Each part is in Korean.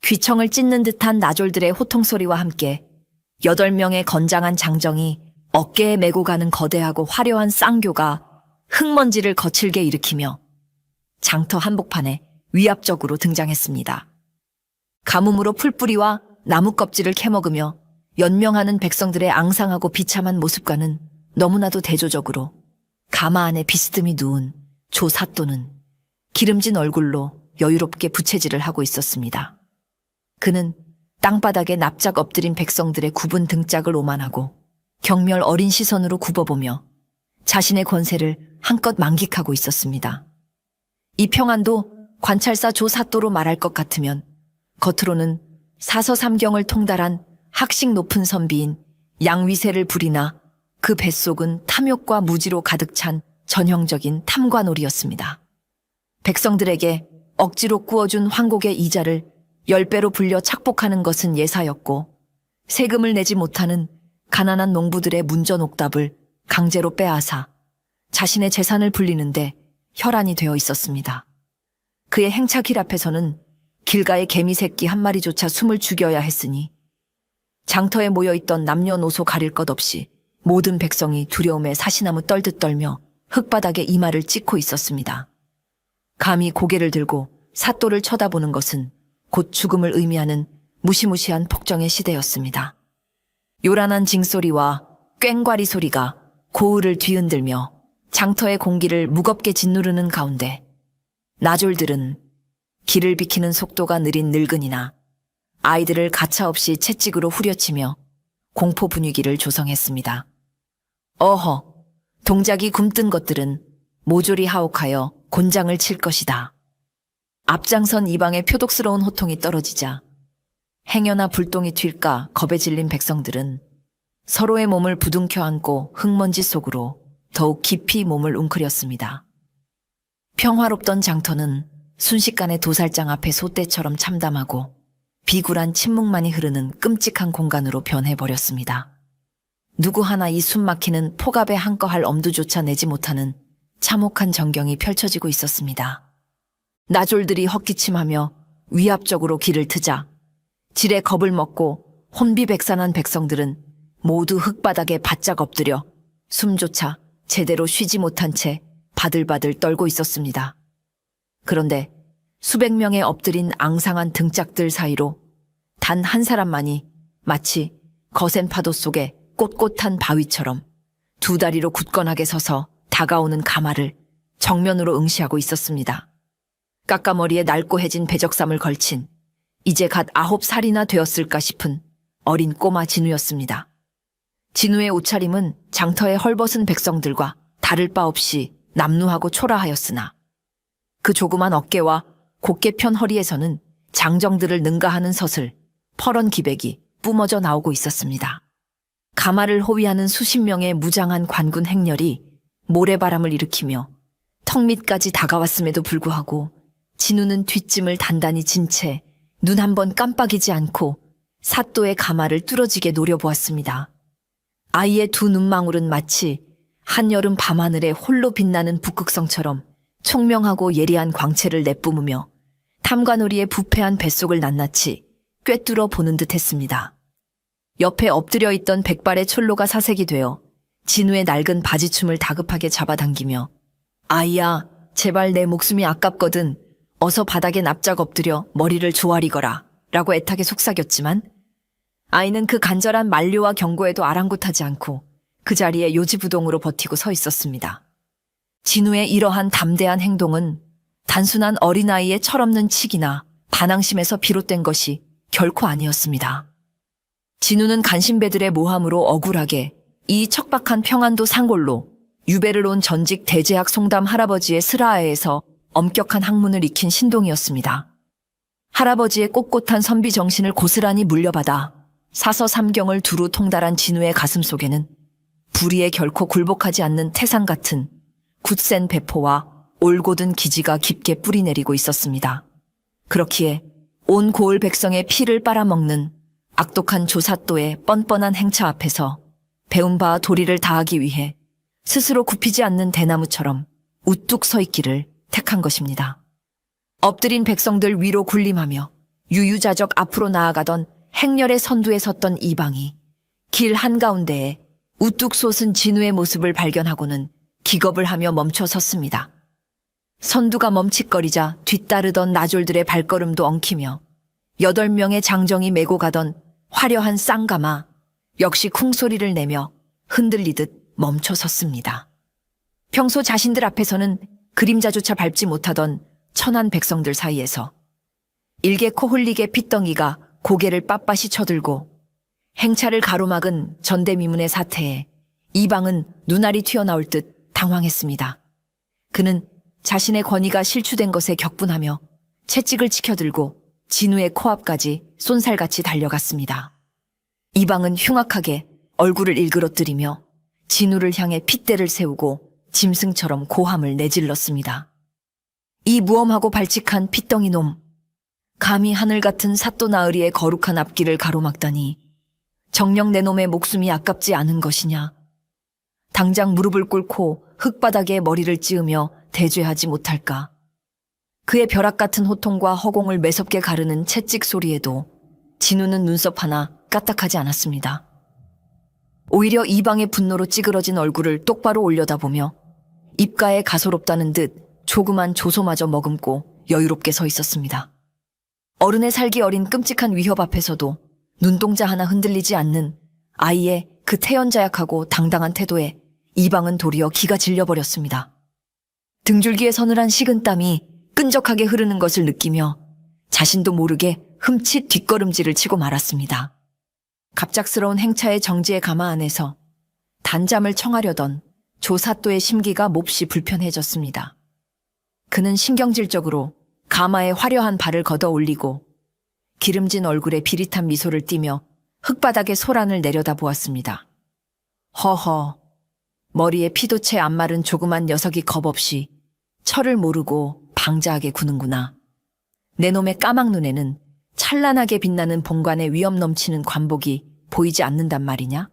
귀청을 찢는 듯한 나졸들의 호통소리와 함께 8명의 건장한 장정이 어깨에 메고 가는 거대하고 화려한 쌍교가 흙먼지를 거칠게 일으키며 장터 한복판에 위압적으로 등장했습니다. 가뭄으로 풀뿌리와 나무 껍질을 캐먹으며 연명하는 백성들의 앙상하고 비참한 모습과는 너무나도 대조적으로 가마 안에 비스듬히 누운 조사또는 기름진 얼굴로 여유롭게 부채질을 하고 있었습니다. 그는 땅바닥에 납작 엎드린 백성들의 굽은 등짝을 오만하고 경멸 어린 시선으로 굽어보며 자신의 권세를 한껏 만끽하고 있었습니다. 이 평안도 관찰사 조사또로 말할 것 같으면 겉으로는 사서삼경을 통달한 학식 높은 선비인 양위세를 부리나 그 뱃속은 탐욕과 무지로 가득 찬 전형적인 탐관오리였습니다. 백성들에게 억지로 꾸어준 황곡의 이자를 10배로 불려 착복하는 것은 예사였고 세금을 내지 못하는 가난한 농부들의 문전옥답을 강제로 빼앗아 자신의 재산을 불리는데 혈안이 되어 있었습니다. 그의 행차길 앞에서는 길가의 개미 새끼 한 마리조차 숨을 죽여야 했으니 장터에 모여있던 남녀노소 가릴 것 없이 모든 백성이 두려움에 사시나무 떨듯 떨며 흙바닥에 이마를 찍고 있었습니다. 감히 고개를 들고 사또를 쳐다보는 것은 곧 죽음을 의미하는 무시무시한 폭정의 시대였습니다. 요란한 징소리와 꽹과리 소리가 고을을 뒤흔들며 장터의 공기를 무겁게 짓누르는 가운데 나졸들은 길을 비키는 속도가 느린 늙은이나 아이들을 가차없이 채찍으로 후려치며 공포 분위기를 조성했습니다. 어허, 동작이 굼뜬 것들은 모조리 하옥하여 곤장을 칠 것이다. 앞장선 이방의 표독스러운 호통이 떨어지자 행여나 불똥이 튈까 겁에 질린 백성들은 서로의 몸을 부둥켜 안고 흙먼지 속으로 더욱 깊이 몸을 웅크렸습니다. 평화롭던 장터는 순식간에 도살장 앞에 소떼처럼 참담하고 비굴한 침묵만이 흐르는 끔찍한 공간으로 변해버렸습니다. 누구 하나 이 숨막히는 폭압에 한꺼할 엄두조차 내지 못하는 참혹한 전경이 펼쳐지고 있었습니다. 나졸들이 헛기침하며 위압적으로 길을 트자 질에 겁을 먹고 혼비백산한 백성들은 모두 흙바닥에 바짝 엎드려 숨조차 제대로 쉬지 못한 채 바들바들 떨고 있었습니다. 그런데 수백 명의 엎드린 앙상한 등짝들 사이로 단 한 사람만이 마치 거센 파도 속에 꼿꼿한 바위처럼 두 다리로 굳건하게 서서 다가오는 가마를 정면으로 응시하고 있었습니다. 깎아머리에 날고해진 배적삼을 걸친 이제 갓 9살이나 되었을까 싶은 어린 꼬마 진우였습니다. 진우의 옷차림은 장터의 헐벗은 백성들과 다를 바 없이 남루하고 초라하였으나 그 조그만 어깨와 곧게 편 허리에서는 장정들을 능가하는 서슬, 퍼런 기백이 뿜어져 나오고 있었습니다. 가마를 호위하는 수십 명의 무장한 관군 행렬이 모래바람을 일으키며 턱 밑까지 다가왔음에도 불구하고 진우는 뒷짐을 단단히 진 채 눈 한 번 깜빡이지 않고 사또의 가마를 뚫어지게 노려보았습니다. 아이의 두 눈망울은 마치 한여름 밤하늘에 홀로 빛나는 북극성처럼 총명하고 예리한 광채를 내뿜으며 탐관오리의 부패한 뱃속을 낱낱이 꿰뚫어 보는 듯 했습니다. 옆에 엎드려 있던 백발의 촐로가 사색이 되어 진우의 낡은 바지춤을 다급하게 잡아당기며 아이야, 제발 내 목숨이 아깝거든. 어서 바닥에 납작 엎드려 머리를 조아리거라 라고 애타게 속삭였지만 아이는 그 간절한 만류와 경고에도 아랑곳하지 않고 그 자리에 요지부동으로 버티고 서 있었습니다. 진우의 이러한 담대한 행동은 단순한 어린아이의 철없는 치기나 반항심에서 비롯된 것이 결코 아니었습니다. 진우는 간신배들의 모함으로 억울하게 이 척박한 평안도 상골로 유배를 온 전직 대제학 송담 할아버지의 슬하에서 엄격한 학문을 익힌 신동이었습니다. 할아버지의 꼿꼿한 선비 정신을 고스란히 물려받아 사서삼경을 두루 통달한 진우의 가슴 속에는 불의에 결코 굴복하지 않는 태산 같은 굳센 배포와 올곧은 기지가 깊게 뿌리내리고 있었습니다. 그렇기에 온 고을 백성의 피를 빨아먹는 악독한 조사또의 뻔뻔한 행차 앞에서 배운 바 도리를 다하기 위해 스스로 굽히지 않는 대나무처럼 우뚝 서 있기를 택한 것입니다. 엎드린 백성들 위로 군림하며 유유자적 앞으로 나아가던 행렬의 선두에 섰던 이방이 길 한가운데에 우뚝 솟은 진우의 모습을 발견하고는 기겁을 하며 멈춰 섰습니다. 선두가 멈칫거리자 뒤따르던 나졸들의 발걸음도 엉키며 8명의 장정이 메고 가던 화려한 쌍가마 역시 쿵소리를 내며 흔들리듯 멈춰 섰습니다. 평소 자신들 앞에서는 그림자조차 밟지 못하던 천한 백성들 사이에서 일개 코흘리게 핏덩이가 고개를 빳빳이 쳐들고 행차를 가로막은 전대미문의 사태에 이방은 눈알이 튀어나올 듯 당황했습니다. 그는 자신의 권위가 실추된 것에 격분하며 채찍을 치켜들고 진우의 코앞까지 쏜살같이 달려갔습니다. 이방은 흉악하게 얼굴을 일그러뜨리며 진우를 향해 핏대를 세우고 짐승처럼 고함을 내질렀습니다. 이 무엄하고 발칙한 핏덩이 놈, 감히 하늘 같은 사또 나으리의 거룩한 앞길을 가로막다니 정녕 내 놈의 목숨이 아깝지 않은 것이냐. 당장 무릎을 꿇고 흙바닥에 머리를 찌으며 대죄하지 못할까. 그의 벼락 같은 호통과 허공을 매섭게 가르는 채찍 소리에도 진우는 눈썹 하나 까딱하지 않았습니다. 오히려 이방의 분노로 찌그러진 얼굴을 똑바로 올려다보며 입가에 가소롭다는 듯 조그만 조소마저 머금고 여유롭게 서 있었습니다. 어른의 살기 어린 끔찍한 위협 앞에서도 눈동자 하나 흔들리지 않는 아이의 그 태연자약하고 당당한 태도에 이방은 도리어 기가 질려버렸습니다. 등줄기에 서늘한 식은땀이 끈적하게 흐르는 것을 느끼며 자신도 모르게 흠칫 뒷걸음질을 치고 말았습니다. 갑작스러운 행차의 정지의 가마 안에서 단잠을 청하려던 조사또의 심기가 몹시 불편해졌습니다. 그는 신경질적으로 가마에 화려한 발을 걷어 올리고 기름진 얼굴에 비릿한 미소를 띠며 흙바닥에 소란을 내려다보았습니다. 허허, 머리에 피도 채 안 마른 조그만 녀석이 겁없이 철을 모르고 방자하게 구는구나. 내 놈의 까막 눈에는 찬란하게 빛나는 본관의 위험 넘치는 관복이 보이지 않는단 말이냐?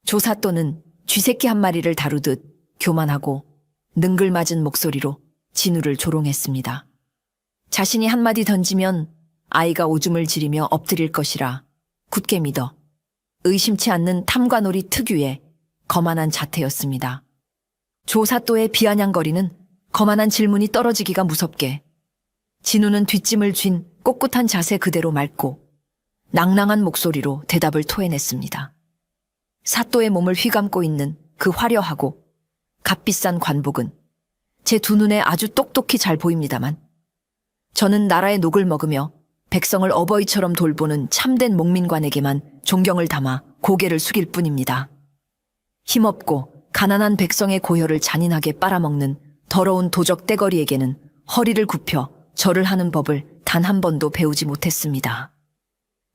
조사또는 쥐새끼 한 마리를 다루듯 교만하고 능글맞은 목소리로 진우를 조롱했습니다. 자신이 한마디 던지면 아이가 오줌을 지리며 엎드릴 것이라 굳게 믿어 의심치 않는 탐관오리 특유의 거만한 자태였습니다. 조사또의 비아냥거리는 거만한 질문이 떨어지기가 무섭게 진우는 뒷짐을 쥔 꼿꼿한 자세 그대로 맑고 낭랑한 목소리로 대답을 토해냈습니다. 사또의 몸을 휘감고 있는 그 화려하고 값비싼 관복은 제 두 눈에 아주 똑똑히 잘 보입니다만 저는 나라의 녹을 먹으며 백성을 어버이처럼 돌보는 참된 목민관에게만 존경을 담아 고개를 숙일 뿐입니다. 힘없고 가난한 백성의 고혈을 잔인하게 빨아먹는 더러운 도적 떼거리에게는 허리를 굽혀 절을 하는 법을 단 한 번도 배우지 못했습니다.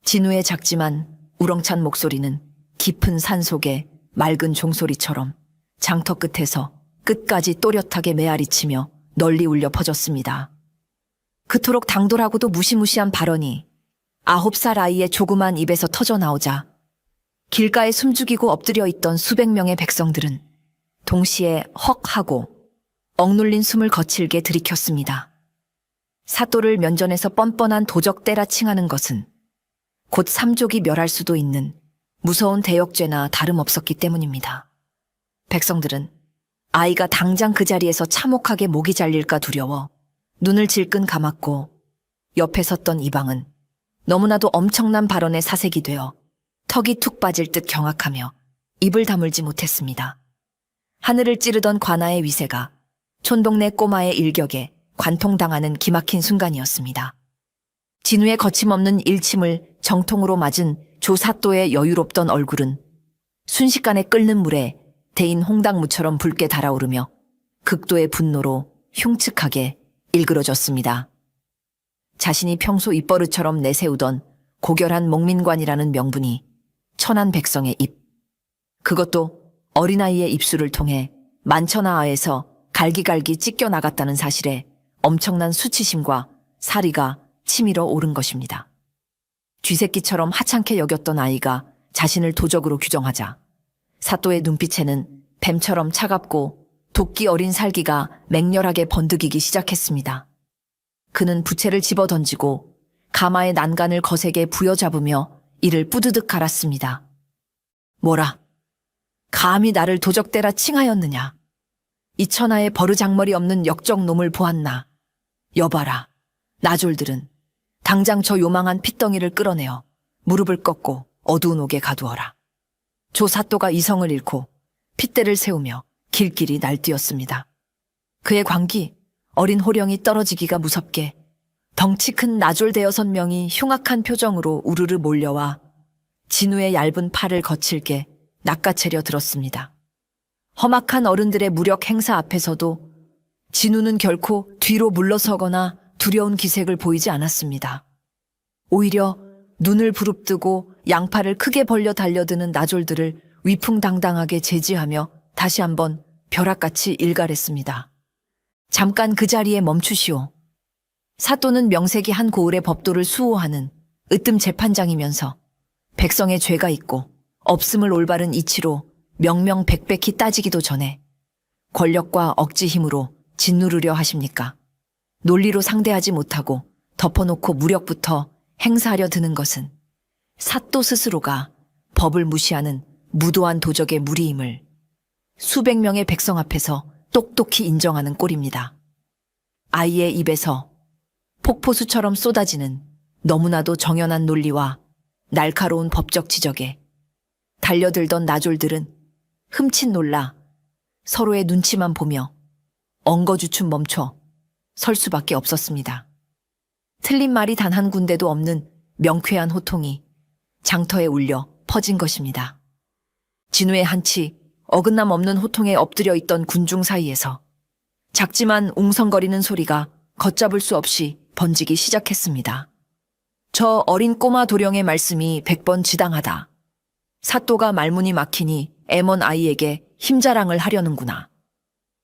진우의 작지만 우렁찬 목소리는 깊은 산속의 맑은 종소리처럼 장터 끝에서 끝까지 또렷하게 메아리치며 널리 울려 퍼졌습니다. 그토록 당돌하고도 무시무시한 발언이 9살 아이의 조그만 입에서 터져 나오자 길가에 숨죽이고 엎드려 있던 수백 명의 백성들은 동시에 헉 하고 억눌린 숨을 거칠게 들이켰습니다. 사또를 면전에서 뻔뻔한 도적 때라칭하는 것은 곧 삼족이 멸할 수도 있는 무서운 대역죄나 다름없었기 때문입니다. 백성들은 아이가 당장 그 자리에서 참혹하게 목이 잘릴까 두려워 눈을 질끈 감았고 옆에 섰던 이방은 너무나도 엄청난 발언에 사색이 되어 턱이 툭 빠질 듯 경악하며 입을 다물지 못했습니다. 하늘을 찌르던 관아의 위세가 촌동네 꼬마의 일격에 관통당하는 기막힌 순간이었습니다. 진우의 거침없는 일침을 정통으로 맞은 조사또의 여유롭던 얼굴은 순식간에 끓는 물에 데인 홍당무처럼 붉게 달아오르며 극도의 분노로 흉측하게 일그러졌습니다. 자신이 평소 입버릇처럼 내세우던 고결한 목민관이라는 명분이 천한 백성의 입, 그것도 어린아이의 입술을 통해 만천하하에서 갈기갈기 찢겨나갔다는 사실에 엄청난 수치심과 사리가 치밀어 오른 것입니다. 쥐새끼처럼 하찮게 여겼던 아이가 자신을 도적으로 규정하자 사또의 눈빛에는 뱀처럼 차갑고 도끼 어린 살기가 맹렬하게 번득이기 시작했습니다. 그는 부채를 집어던지고 가마의 난간을 거세게 부여잡으며 이를 뿌드득 갈았습니다. 뭐라? 감히 나를 도적대라 칭하였느냐? 이 천하에 버르장머리 없는 역적놈을 보았나? 여봐라. 나졸들은 당장 저 요망한 핏덩이를 끌어내어 무릎을 꺾고 어두운 옥에 가두어라. 조사또가 이성을 잃고 핏대를 세우며 길길이 날뛰었습니다. 그의 광기, 어린 호령이 떨어지기가 무섭게 덩치 큰 나졸 대여섯 명이 흉악한 표정으로 우르르 몰려와 진우의 얇은 팔을 거칠게 낚아채려 들었습니다. 험악한 어른들의 무력 행사 앞에서도 진우는 결코 뒤로 물러서거나 두려운 기색을 보이지 않았습니다. 오히려 눈을 부릅뜨고 양팔을 크게 벌려 달려드는 나졸들을 위풍당당하게 제지하며 다시 한번 벼락같이 일갈했습니다. 잠깐 그 자리에 멈추시오. 사또는 명색이 한 고을의 법도를 수호하는 으뜸 재판장이면서 백성의 죄가 있고 없음을 올바른 이치로 명명백백히 따지기도 전에 권력과 억지 힘으로 짓누르려 하십니까? 논리로 상대하지 못하고 덮어놓고 무력부터 행사하려 드는 것은 사또 스스로가 법을 무시하는 무도한 도적의 무리임을 수백 명의 백성 앞에서 똑똑히 인정하는 꼴입니다. 아이의 입에서 폭포수처럼 쏟아지는 너무나도 정연한 논리와 날카로운 법적 지적에 달려들던 나졸들은 흠칫 놀라 서로의 눈치만 보며 엉거주춤 멈춰 설 수밖에 없었습니다. 틀린 말이 단 한 군데도 없는 명쾌한 호통이 장터에 울려 퍼진 것입니다. 진우의 한치 어긋남 없는 호통에 엎드려 있던 군중 사이에서 작지만 웅성거리는 소리가 걷잡을 수 없이 번지기 시작했습니다. 저 어린 꼬마 도령의 말씀이 100번 지당하다. 사또가 말문이 막히니 애먼 아이에게 힘자랑을 하려는구나.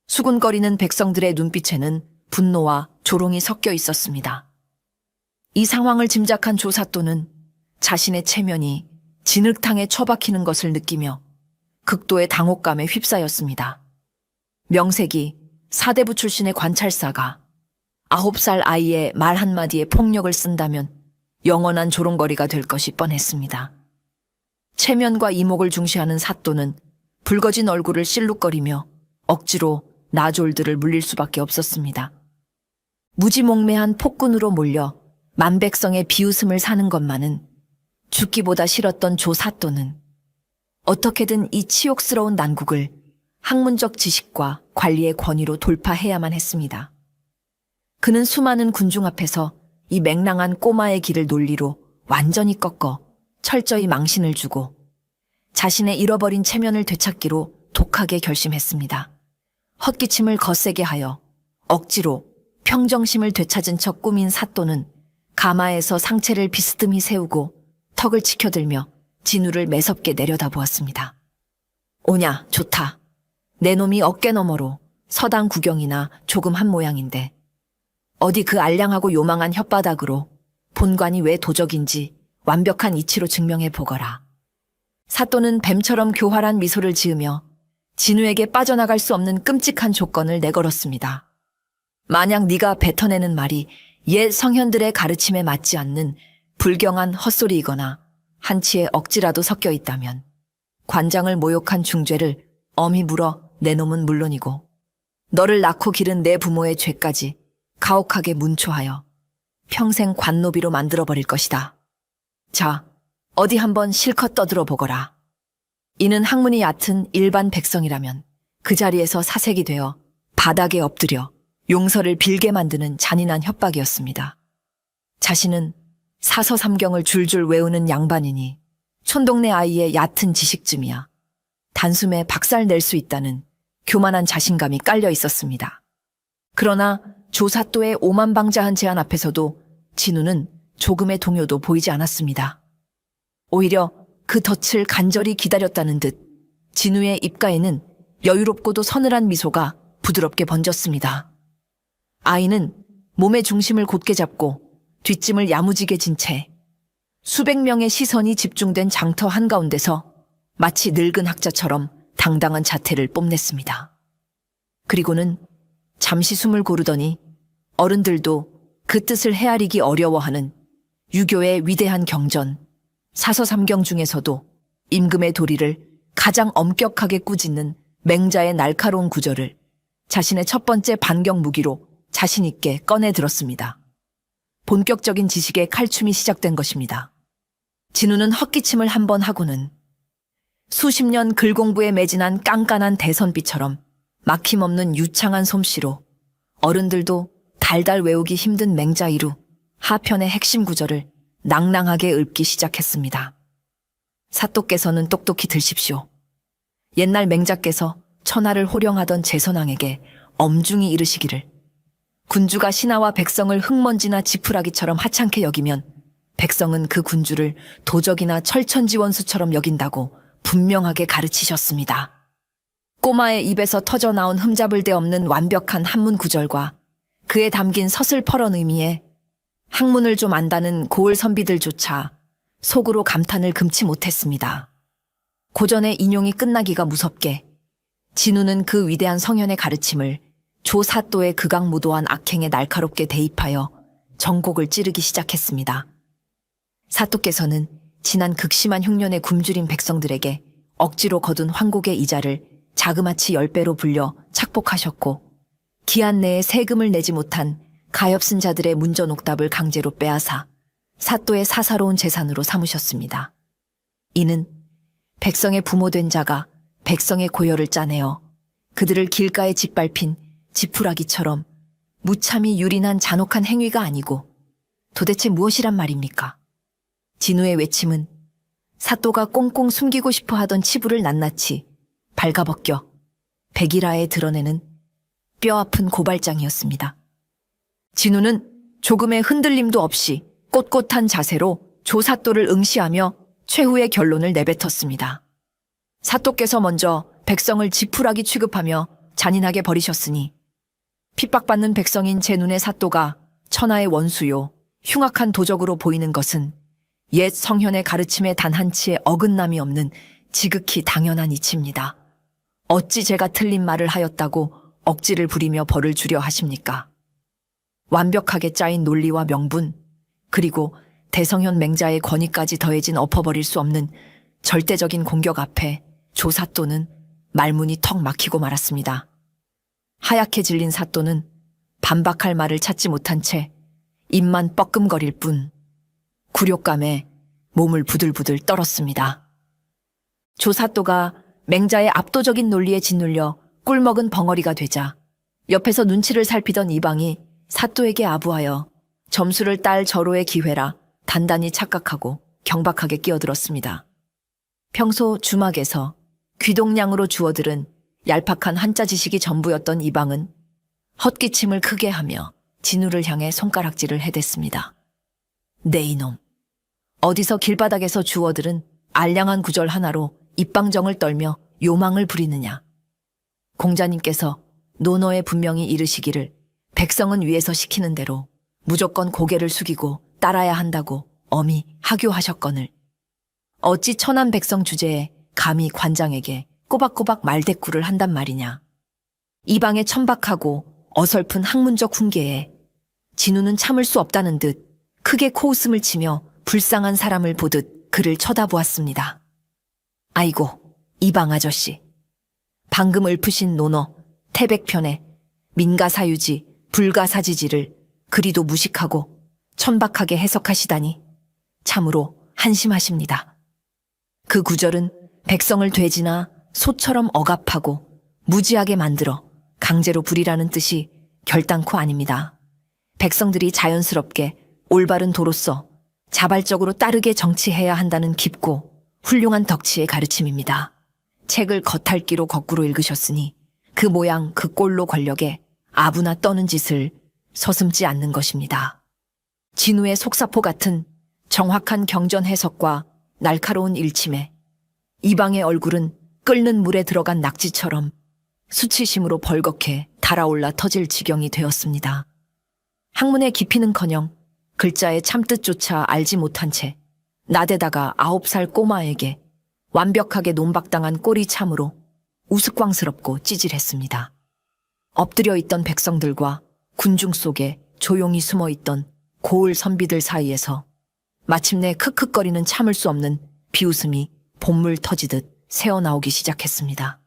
수군거리는 백성들의 눈빛에는 분노와 조롱이 섞여 있었습니다. 이 상황을 짐작한 조사또는 자신의 체면이 진흙탕에 처박히는 것을 느끼며 극도의 당혹감에 휩싸였습니다. 명색이 사대부 출신의 관찰사가 9살 아이의 말 한마디에 폭력을 쓴다면 영원한 조롱거리가 될 것이 뻔했습니다. 체면과 이목을 중시하는 사또는 붉어진 얼굴을 실룩거리며 억지로 나졸들을 물릴 수밖에 없었습니다. 무지몽매한 폭군으로 몰려 만백성의 비웃음을 사는 것만은 죽기보다 싫었던 조사또는 어떻게든 이 치욕스러운 난국을 학문적 지식과 관리의 권위로 돌파해야만 했습니다. 그는 수많은 군중 앞에서 이 맹랑한 꼬마의 길을 논리로 완전히 꺾어 철저히 망신을 주고 자신의 잃어버린 체면을 되찾기로 독하게 결심했습니다. 헛기침을 거세게 하여 억지로 평정심을 되찾은 척 꾸민 사또는 가마에서 상체를 비스듬히 세우고 턱을 치켜들며 진우를 매섭게 내려다보았습니다. 오냐, 좋다. 내 놈이 어깨 너머로 서당 구경이나 조금 한 모양인데 어디 그 알량하고 요망한 혓바닥으로 본관이 왜 도적인지 완벽한 이치로 증명해 보거라. 사또는 뱀처럼 교활한 미소를 지으며 진우에게 빠져나갈 수 없는 끔찍한 조건을 내걸었습니다. 만약 네가 뱉어내는 말이 옛 성현들의 가르침에 맞지 않는 불경한 헛소리이거나 한치의 억지라도 섞여 있다면 관장을 모욕한 중죄를 엄히 물어 내 놈은 물론이고 너를 낳고 기른 내 부모의 죄까지 가혹하게 문초하여 평생 관노비로 만들어버릴 것이다. 자, 어디 한번 실컷 떠들어 보거라. 이는 학문이 얕은 일반 백성이라면 그 자리에서 사색이 되어 바닥에 엎드려 용서를 빌게 만드는 잔인한 협박이었습니다. 자신은 사서삼경을 줄줄 외우는 양반이니 촌동네 아이의 얕은 지식쯤이야 단숨에 박살 낼 수 있다는 교만한 자신감이 깔려 있었습니다. 그러나 조사또의 오만방자한 제안 앞에서도 진우는 조금의 동요도 보이지 않았습니다. 오히려 그 덫을 간절히 기다렸다는 듯 진우의 입가에는 여유롭고도 서늘한 미소가 부드럽게 번졌습니다. 아이는 몸의 중심을 곧게 잡고 뒷짐을 야무지게 진 채 수백 명의 시선이 집중된 장터 한가운데서 마치 늙은 학자처럼 당당한 자태를 뽐냈습니다. 그리고는 잠시 숨을 고르더니 어른들도 그 뜻을 헤아리기 어려워하는 유교의 위대한 경전, 사서삼경 중에서도 임금의 도리를 가장 엄격하게 꾸짖는 맹자의 날카로운 구절을 자신의 첫 번째 반격 무기로 자신 있게 꺼내 들었습니다. 본격적인 지식의 칼춤이 시작된 것입니다. 진우는 헛기침을 한 번 하고는 수십 년 글 공부에 매진한 깐깐한 대선비처럼 막힘없는 유창한 솜씨로 어른들도 달달 외우기 힘든 맹자이루 하편의 핵심 구절을 낭낭하게 읊기 시작했습니다. 사또께서는 똑똑히 들십시오. 옛날 맹자께서 천하를 호령하던 제선왕에게 엄중히 이르시기를 군주가 신하와 백성을 흙먼지나 지푸라기처럼 하찮게 여기면 백성은 그 군주를 도적이나 철천지원수처럼 여긴다고 분명하게 가르치셨습니다. 꼬마의 입에서 터져나온 흠잡을 데 없는 완벽한 한문 구절과 그에 담긴 서슬퍼런 의미에 학문을 좀 안다는 고을 선비들조차 속으로 감탄을 금치 못했습니다. 고전의 인용이 끝나기가 무섭게 진우는 그 위대한 성현의 가르침을 조사또의 극악무도한 악행에 날카롭게 대입하여 전곡을 찌르기 시작했습니다. 사또께서는 지난 극심한 흉년에 굶주린 백성들에게 억지로 거둔 황곡의 이자를 자그마치 10배로 불려 착복하셨고 기한 내에 세금을 내지 못한 가엾은 자들의 문전옥답을 강제로 빼앗아 사또의 사사로운 재산으로 삼으셨습니다. 이는 백성의 부모된 자가 백성의 고열을 짜내어 그들을 길가에 짓밟힌 지푸라기처럼 무참히 유린한 잔혹한 행위가 아니고 도대체 무엇이란 말입니까? 진우의 외침은 사또가 꽁꽁 숨기고 싶어 하던 치부를 낱낱이 발가벗겨 백일하에 드러내는 뼈아픈 고발장이었습니다. 진우는 조금의 흔들림도 없이 꼿꼿한 자세로 조사또를 응시하며 최후의 결론을 내뱉었습니다. 사또께서 먼저 백성을 지푸라기 취급하며 잔인하게 버리셨으니 핍박받는 백성인 제 눈의 사또가 천하의 원수요 흉악한 도적으로 보이는 것은 옛 성현의 가르침에 단 한치의 어긋남이 없는 지극히 당연한 이치입니다. 어찌 제가 틀린 말을 하였다고 억지를 부리며 벌을 주려 하십니까? 완벽하게 짜인 논리와 명분, 그리고 대성현 맹자의 권위까지 더해진 엎어버릴 수 없는 절대적인 공격 앞에 조사또는 말문이 턱 막히고 말았습니다. 하얗게 질린 사또는 반박할 말을 찾지 못한 채 입만 뻐끔거릴 뿐 굴욕감에 몸을 부들부들 떨었습니다. 조사또가 맹자의 압도적인 논리에 짓눌려 꿀먹은 벙어리가 되자 옆에서 눈치를 살피던 이방이 사또에게 아부하여 점수를 딸 절호의 기회라 단단히 착각하고 경박하게 끼어들었습니다. 평소 주막에서 귀동냥으로 주워들은 얄팍한 한자 지식이 전부였던 이방은 헛기침을 크게 하며 진우를 향해 손가락질을 해댔습니다. 네 이놈, 어디서 길바닥에서 주워들은 알량한 구절 하나로 입방정을 떨며 요망을 부리느냐. 공자님께서 논어에 분명히 이르시기를 백성은 위에서 시키는 대로 무조건 고개를 숙이고 따라야 한다고 엄히 하교하셨거늘 어찌 천한 백성 주제에 감히 관장에게 꼬박꼬박 말대꾸를 한단 말이냐. 이방의 천박하고 어설픈 학문적 훈계에 진우는 참을 수 없다는 듯 크게 코웃음을 치며 불쌍한 사람을 보듯 그를 쳐다보았습니다. 아이고, 이방 아저씨. 방금 읊으신 논어, 태백편에 민가사유지, 불가사지지를 그리도 무식하고 천박하게 해석하시다니 참으로 한심하십니다. 그 구절은 백성을 돼지나 소처럼 억압하고 무지하게 만들어 강제로 부리라는 뜻이 결단코 아닙니다. 백성들이 자연스럽게 올바른 도로서 자발적으로 따르게 정치해야 한다는 깊고 훌륭한 덕치의 가르침입니다. 책을 겉핥기로 거꾸로 읽으셨으니 그 모양 그 꼴로 권력에 아부나 떠는 짓을 서슴지 않는 것입니다. 진우의 속사포 같은 정확한 경전 해석과 날카로운 일침에 이방의 얼굴은 끓는 물에 들어간 낙지처럼 수치심으로 벌겋게 달아올라 터질 지경이 되었습니다. 학문의 깊이는커녕 글자의 참뜻조차 알지 못한 채 나대다가 9살 꼬마에게 완벽하게 논박당한 꼴이 참으로 우스꽝스럽고 찌질했습니다. 엎드려 있던 백성들과 군중 속에 조용히 숨어있던 고을 선비들 사이에서 마침내 크크거리는 참을 수 없는 비웃음이 봇물 터지듯 새어나오기 시작했습니다.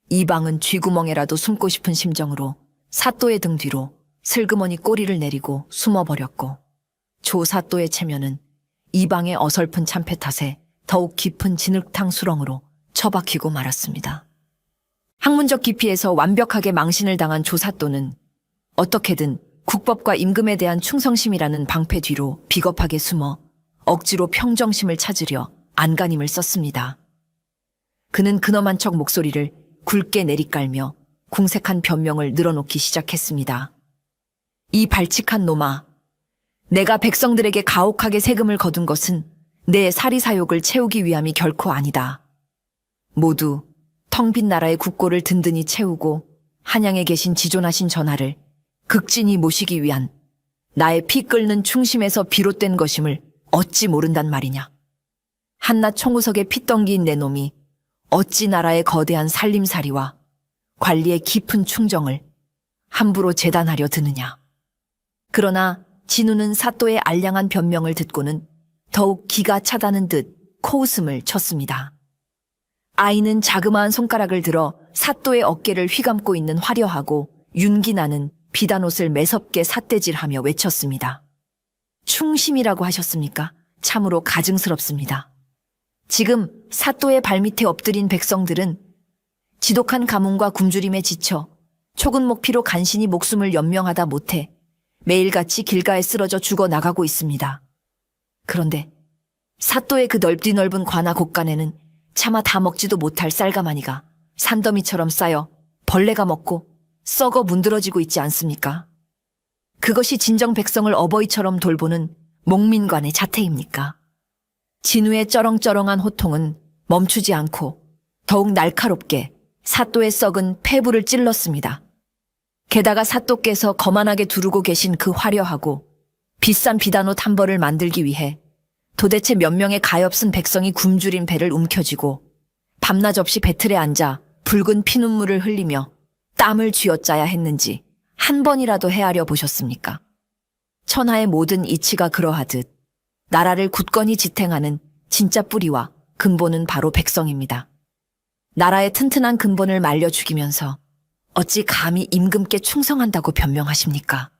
이방은 쥐구멍에라도 숨고 싶은 심정으로 사또의 등 뒤로 슬그머니 꼬리를 내리고 숨어버렸고, 조사또의 체면은 이방의 어설픈 참패 탓에 더욱 깊은 진흙탕 수렁으로 처박히고 말았습니다. 학문적 기피에서 완벽하게 망신을 당한 조사또는 어떻게든 국법과 임금에 대한 충성심이라는 방패 뒤로 비겁하게 숨어 억지로 평정심을 찾으려 안간힘을 썼습니다. 그는 근엄한 척 목소리를 굵게 내리깔며 궁색한 변명을 늘어놓기 시작했습니다. 이 발칙한 놈아, 내가 백성들에게 가혹하게 세금을 거둔 것은 내 사리사욕을 채우기 위함이 결코 아니다. 모두 텅 빈 나라의 국고를 든든히 채우고 한양에 계신 지존하신 전하를 극진히 모시기 위한 나의 피 끓는 충심에서 비롯된 것임을 어찌 모른단 말이냐. 한낱 총우석에 피 덩기인 내 놈이 어찌 나라의 거대한 살림살이와 관리의 깊은 충정을 함부로 재단하려 드느냐. 그러나 진우는 사또의 알량한 변명을 듣고는 더욱 기가 차다는 듯 코웃음을 쳤습니다. 아이는 자그마한 손가락을 들어 사또의 어깨를 휘감고 있는 화려하고 윤기나는 비단옷을 매섭게 삿대질하며 외쳤습니다. 충심이라고 하셨습니까? 참으로 가증스럽습니다. 지금 사또의 발밑에 엎드린 백성들은 지독한 가뭄과 굶주림에 지쳐 초근목피로 간신히 목숨을 연명하다 못해 매일같이 길가에 쓰러져 죽어나가고 있습니다. 그런데 사또의 그 넓디넓은 관아 곳간에는 차마 다 먹지도 못할 쌀가마니가 산더미처럼 쌓여 벌레가 먹고 썩어 문드러지고 있지 않습니까? 그것이 진정 백성을 어버이처럼 돌보는 목민관의 자태입니까? 진우의 쩌렁쩌렁한 호통은 멈추지 않고 더욱 날카롭게 사또의 썩은 폐부를 찔렀습니다. 게다가 사또께서 거만하게 두르고 계신 그 화려하고 비싼 비단옷 한 벌을 만들기 위해 도대체 몇 명의 가엾은 백성이 굶주린 배를 움켜쥐고 밤낮 없이 배틀에 앉아 붉은 피눈물을 흘리며 땀을 쥐어짜야 했는지 한 번이라도 헤아려 보셨습니까? 천하의 모든 이치가 그러하듯 나라를 굳건히 지탱하는 진짜 뿌리와 근본은 바로 백성입니다. 나라의 튼튼한 근본을 말려 죽이면서 어찌 감히 임금께 충성한다고 변명하십니까?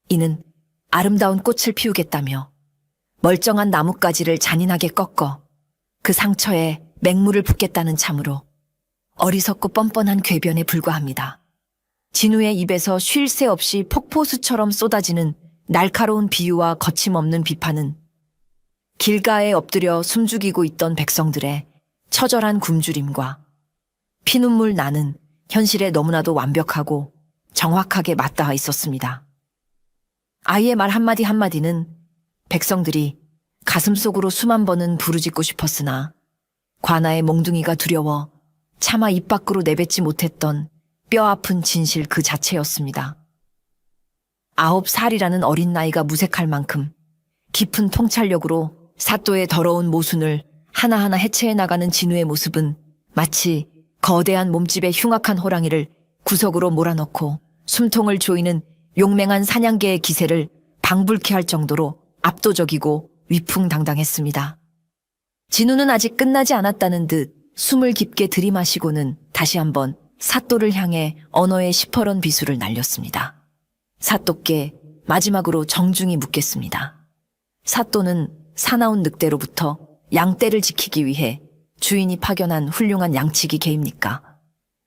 이는 아름다운 꽃을 피우겠다며 멀쩡한 나뭇가지를 잔인하게 꺾어 그 상처에 맹물을 붓겠다는 참으로 어리석고 뻔뻔한 궤변에 불과합니다. 진우의 입에서 쉴 새 없이 폭포수처럼 쏟아지는 날카로운 비유와 거침없는 비판은 길가에 엎드려 숨죽이고 있던 백성들의 처절한 굶주림과 피눈물 나는 현실에 너무나도 완벽하고 정확하게 맞닿아 있었습니다. 아이의 말 한마디 한마디는 백성들이 가슴속으로 숨 한 번은 부르짖고 싶었으나 관아의 몽둥이가 두려워 차마 입 밖으로 내뱉지 못했던 뼈아픈 진실 그 자체였습니다. 9살이라는 어린 나이가 무색할 만큼 깊은 통찰력으로 사또의 더러운 모순을 하나하나 해체해 나가는 진우의 모습은 마치 거대한 몸집의 흉악한 호랑이를 구석으로 몰아넣고 숨통을 조이는 용맹한 사냥개의 기세를 방불케 할 정도로 압도적이고 위풍당당했습니다. 진우는 아직 끝나지 않았다는 듯 숨을 깊게 들이마시고는 다시 한번 사또를 향해 언어의 시퍼런 비수를 날렸습니다. 사또께 마지막으로 정중히 묻겠습니다. 사또는 사나운 늑대로부터 양떼를 지키기 위해 주인이 파견한 훌륭한 양치기 개입니까?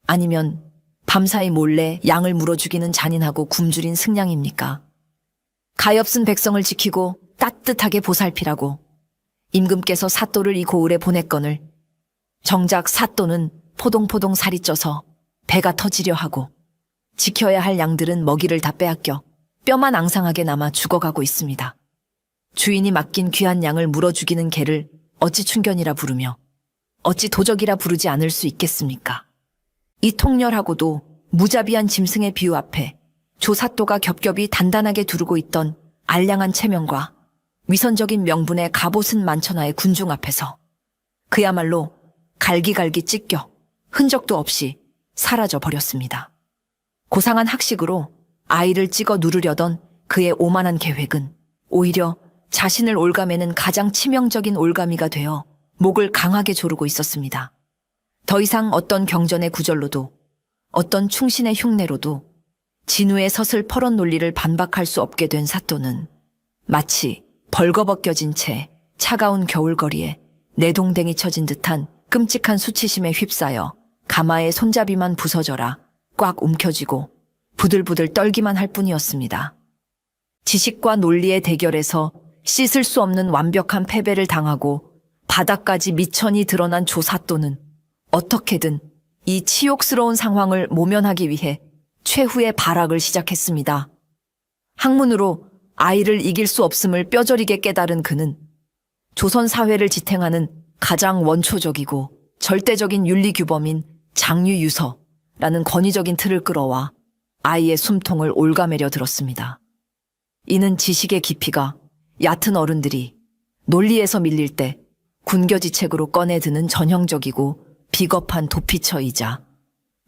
아니면 밤사이 몰래 양을 물어 죽이는 잔인하고 굶주린 승냥입니까? 가엾은 백성을 지키고 따뜻하게 보살피라고 임금께서 사또를 이 고을에 보냈거늘 정작 사또는 포동포동 살이 쪄서 배가 터지려 하고 지켜야 할 양들은 먹이를 다 빼앗겨 뼈만 앙상하게 남아 죽어가고 있습니다. 주인이 맡긴 귀한 양을 물어 죽이는 개를 어찌 충견이라 부르며 어찌 도적이라 부르지 않을 수 있겠습니까? 이 통렬하고도 무자비한 짐승의 비유 앞에 조사또가 겹겹이 단단하게 두르고 있던 알량한 체면과 위선적인 명분의 갑옷은 만천하의 군중 앞에서 그야말로 갈기갈기 찢겨 흔적도 없이 사라져 버렸습니다. 고상한 학식으로 아이를 찍어 누르려던 그의 오만한 계획은 오히려 자신을 올가매는 가장 치명적인 올가미가 되어 목을 강하게 조르고 있었습니다. 더 이상 어떤 경전의 구절로도 어떤 충신의 흉내로도 진우의 서슬퍼런 논리를 반박할 수 없게 된 사또는 마치 벌거벗겨진 채 차가운 겨울거리에 내동댕이 쳐진 듯한 끔찍한 수치심에 휩싸여 가마의 손잡이만 부서져라 꽉 움켜쥐고 부들부들 떨기만 할 뿐이었습니다. 지식과 논리의 대결에서 씻을 수 없는 완벽한 패배를 당하고 바닥까지 미천이 드러난 조사또는 어떻게든 이 치욕스러운 상황을 모면하기 위해 최후의 발악을 시작했습니다. 학문으로 아이를 이길 수 없음을 뼈저리게 깨달은 그는 조선 사회를 지탱하는 가장 원초적이고 절대적인 윤리규범인 장유유서라는 권위적인 틀을 끌어와 아이의 숨통을 올가매려 들었습니다. 이는 지식의 깊이가 얕은 어른들이 논리에서 밀릴 때 군겨지책으로 꺼내드는 전형적이고 비겁한 도피처이자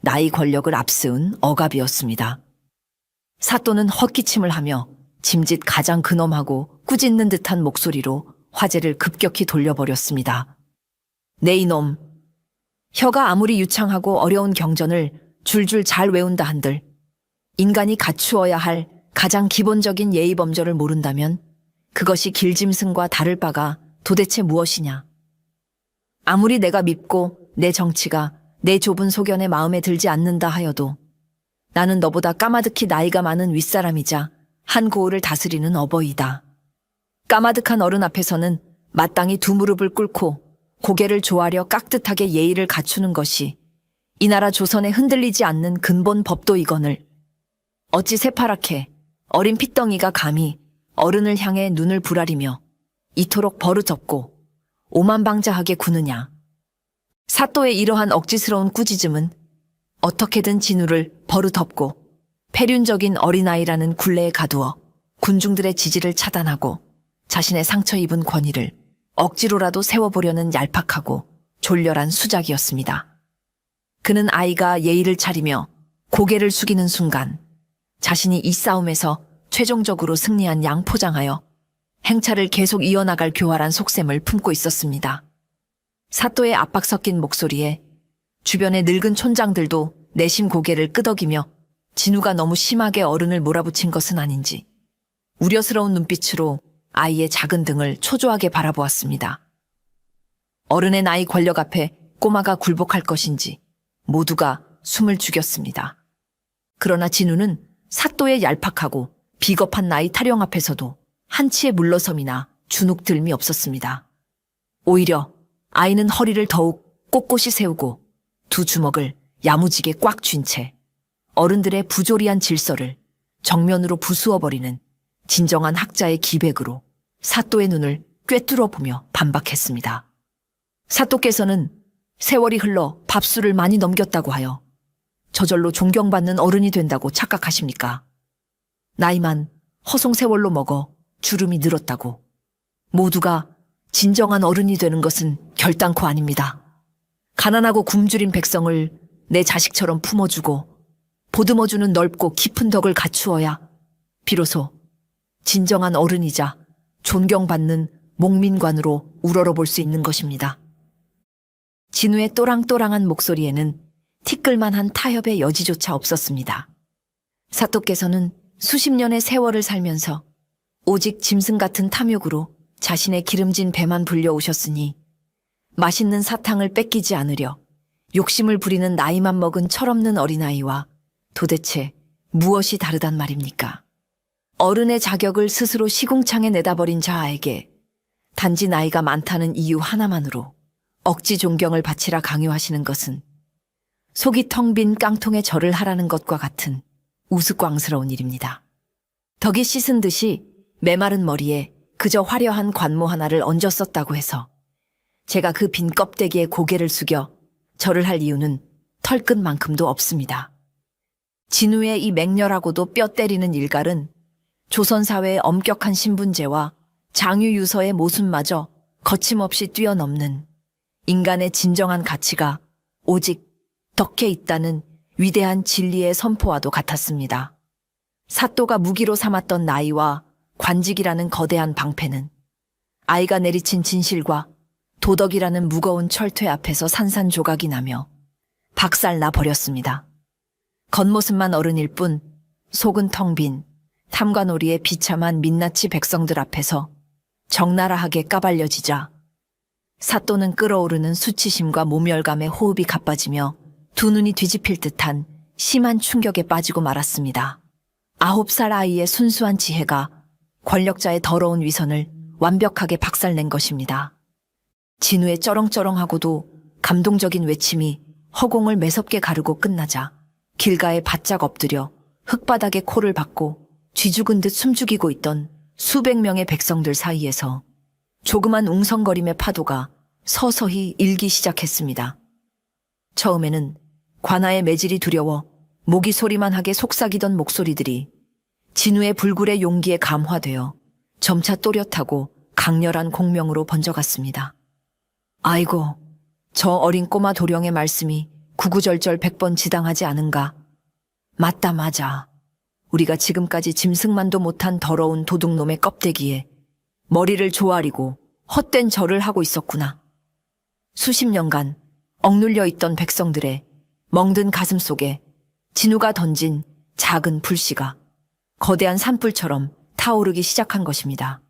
나이 권력을 앞세운 억압이었습니다. 사또는 헛기침을 하며 짐짓 가장 근엄하고 꾸짖는 듯한 목소리로 화제를 급격히 돌려버렸습니다. 네 이놈, 혀가 아무리 유창하고 어려운 경전을 줄줄 잘 외운다 한들 인간이 갖추어야 할 가장 기본적인 예의 범절을 모른다면 그것이 길짐승과 다를 바가 도대체 무엇이냐. 아무리 내가 밉고 내 정치가 내 좁은 소견에 마음에 들지 않는다 하여도 나는 너보다 까마득히 나이가 많은 윗사람이자 한 고을을 다스리는 어버이다. 까마득한 어른 앞에서는 마땅히 두 무릎을 꿇고 고개를 조아려 깍듯하게 예의를 갖추는 것이 이 나라 조선에 흔들리지 않는 근본 법도이거늘 어찌 새파랗게 어린 핏덩이가 감히 어른을 향해 눈을 부라리며 이토록 버릇없고 오만방자하게 구느냐. 사또의 이러한 억지스러운 꾸짖음은 어떻게든 진우를 버릇없고 폐륜적인 어린아이라는 굴레에 가두어 군중들의 지지를 차단하고 자신의 상처 입은 권위를 억지로라도 세워보려는 얄팍하고 졸렬한 수작이었습니다. 그는 아이가 예의를 차리며 고개를 숙이는 순간 자신이 이 싸움에서 최종적으로 승리한 양 포장하여 행차를 계속 이어나갈 교활한 속셈을 품고 있었습니다. 사또의 압박 섞인 목소리에 주변의 늙은 촌장들도 내심 고개를 끄덕이며 진우가 너무 심하게 어른을 몰아붙인 것은 아닌지 우려스러운 눈빛으로 아이의 작은 등을 초조하게 바라보았습니다. 어른의 나이 권력 앞에 꼬마가 굴복할 것인지 모두가 숨을 죽였습니다. 그러나 진우는 사또의 얄팍하고 비겁한 나이 타령 앞에서도 한치의 물러섬이나 주눅들미 없었습니다. 오히려 아이는 허리를 더욱 꼿꼿이 세우고 두 주먹을 야무지게 꽉 쥔 채 어른들의 부조리한 질서를 정면으로 부수어버리는 진정한 학자의 기백으로 사또의 눈을 꿰뚫어 보며 반박했습니다. 사또께서는 세월이 흘러 밥수를 많이 넘겼다고 하여 저절로 존경받는 어른이 된다고 착각하십니까? 나이만 허송세월로 먹어 주름이 늘었다고 모두가 진정한 어른이 되는 것은 결단코 아닙니다. 가난하고 굶주린 백성을 내 자식처럼 품어주고 보듬어주는 넓고 깊은 덕을 갖추어야 비로소 진정한 어른이자 존경받는 목민관으로 우러러볼 수 있는 것입니다. 진우의 또랑또랑한 목소리에는 티끌만한 타협의 여지조차 없었습니다. 사또께서는 수십 년의 세월을 살면서 오직 짐승 같은 탐욕으로 자신의 기름진 배만 불려오셨으니 맛있는 사탕을 뺏기지 않으려 욕심을 부리는 나이만 먹은 철없는 어린아이와 도대체 무엇이 다르단 말입니까? 어른의 자격을 스스로 시궁창에 내다버린 자아에게 단지 나이가 많다는 이유 하나만으로 억지 존경을 바치라 강요하시는 것은 속이 텅 빈 깡통에 절을 하라는 것과 같은 우스꽝스러운 일입니다. 덕이 씻은 듯이 메마른 머리에 그저 화려한 관모 하나를 얹었었다고 해서 제가 그 빈 껍데기에 고개를 숙여 절을 할 이유는 털끝만큼도 없습니다. 진우의 이 맹렬하고도 뼈 때리는 일갈은 조선사회의 엄격한 신분제와 장유유서의 모순마저 거침없이 뛰어넘는 인간의 진정한 가치가 오직 덕에 있다는 위대한 진리의 선포와도 같았습니다. 사또가 무기로 삼았던 나이와 관직이라는 거대한 방패는 아이가 내리친 진실과 도덕이라는 무거운 철퇴 앞에서 산산조각이 나며 박살나 버렸습니다. 겉모습만 어른일 뿐 속은 텅 빈 탐관오리의 비참한 민낯이 백성들 앞에서 적나라하게 까발려지자 사또는 끓어오르는 수치심과 모멸감에 호흡이 가빠지며 두 눈이 뒤집힐 듯한 심한 충격에 빠지고 말았습니다. 9살 아이의 순수한 지혜가 권력자의 더러운 위선을 완벽하게 박살낸 것입니다. 진우의 쩌렁쩌렁하고도 감동적인 외침이 허공을 매섭게 가르고 끝나자 길가에 바짝 엎드려 흙바닥에 코를 박고 쥐죽은 듯 숨죽이고 있던 수백 명의 백성들 사이에서 조그만 웅성거림의 파도가 서서히 일기 시작했습니다. 처음에는 관아의 매질이 두려워 모기 소리만 하게 속삭이던 목소리들이 진우의 불굴의 용기에 감화되어 점차 또렷하고 강렬한 공명으로 번져갔습니다. 아이고, 저 어린 꼬마 도령의 말씀이 구구절절 100번 지당하지 않은가? 맞다 맞아. 우리가 지금까지 짐승만도 못한 더러운 도둑놈의 껍데기에 머리를 조아리고 헛된 절을 하고 있었구나. 수십 년간 억눌려 있던 백성들의 멍든 가슴 속에 진우가 던진 작은 불씨가 거대한 산불처럼 타오르기 시작한 것입니다.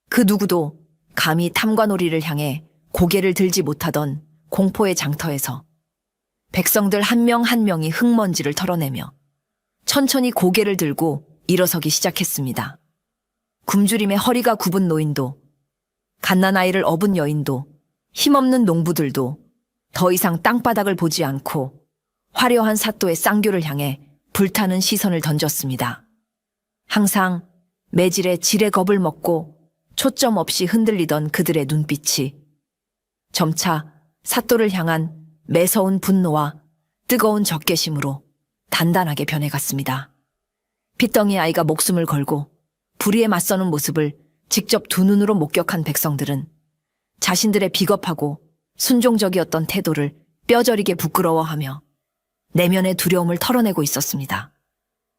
그 누구도 감히 탐관오리를 향해 고개를 들지 못하던 공포의 장터에서 백성들 한 명 한 명이 흙먼지를 털어내며 천천히 고개를 들고 일어서기 시작했습니다. 굶주림에 허리가 굽은 노인도, 갓난아이를 업은 여인도, 힘없는 농부들도 더 이상 땅바닥을 보지 않고 화려한 사또의 쌍교를 향해 불타는 시선을 던졌습니다. 항상 매질에 질의 겁을 먹고 초점 없이 흔들리던 그들의 눈빛이 점차 사또를 향한 매서운 분노와 뜨거운 적개심으로 단단하게 변해갔습니다. 핏덩이 아이가 목숨을 걸고 불의에 맞서는 모습을 직접 두 눈으로 목격한 백성들은 자신들의 비겁하고 순종적이었던 태도를 뼈저리게 부끄러워하며 내면의 두려움을 털어내고 있었습니다.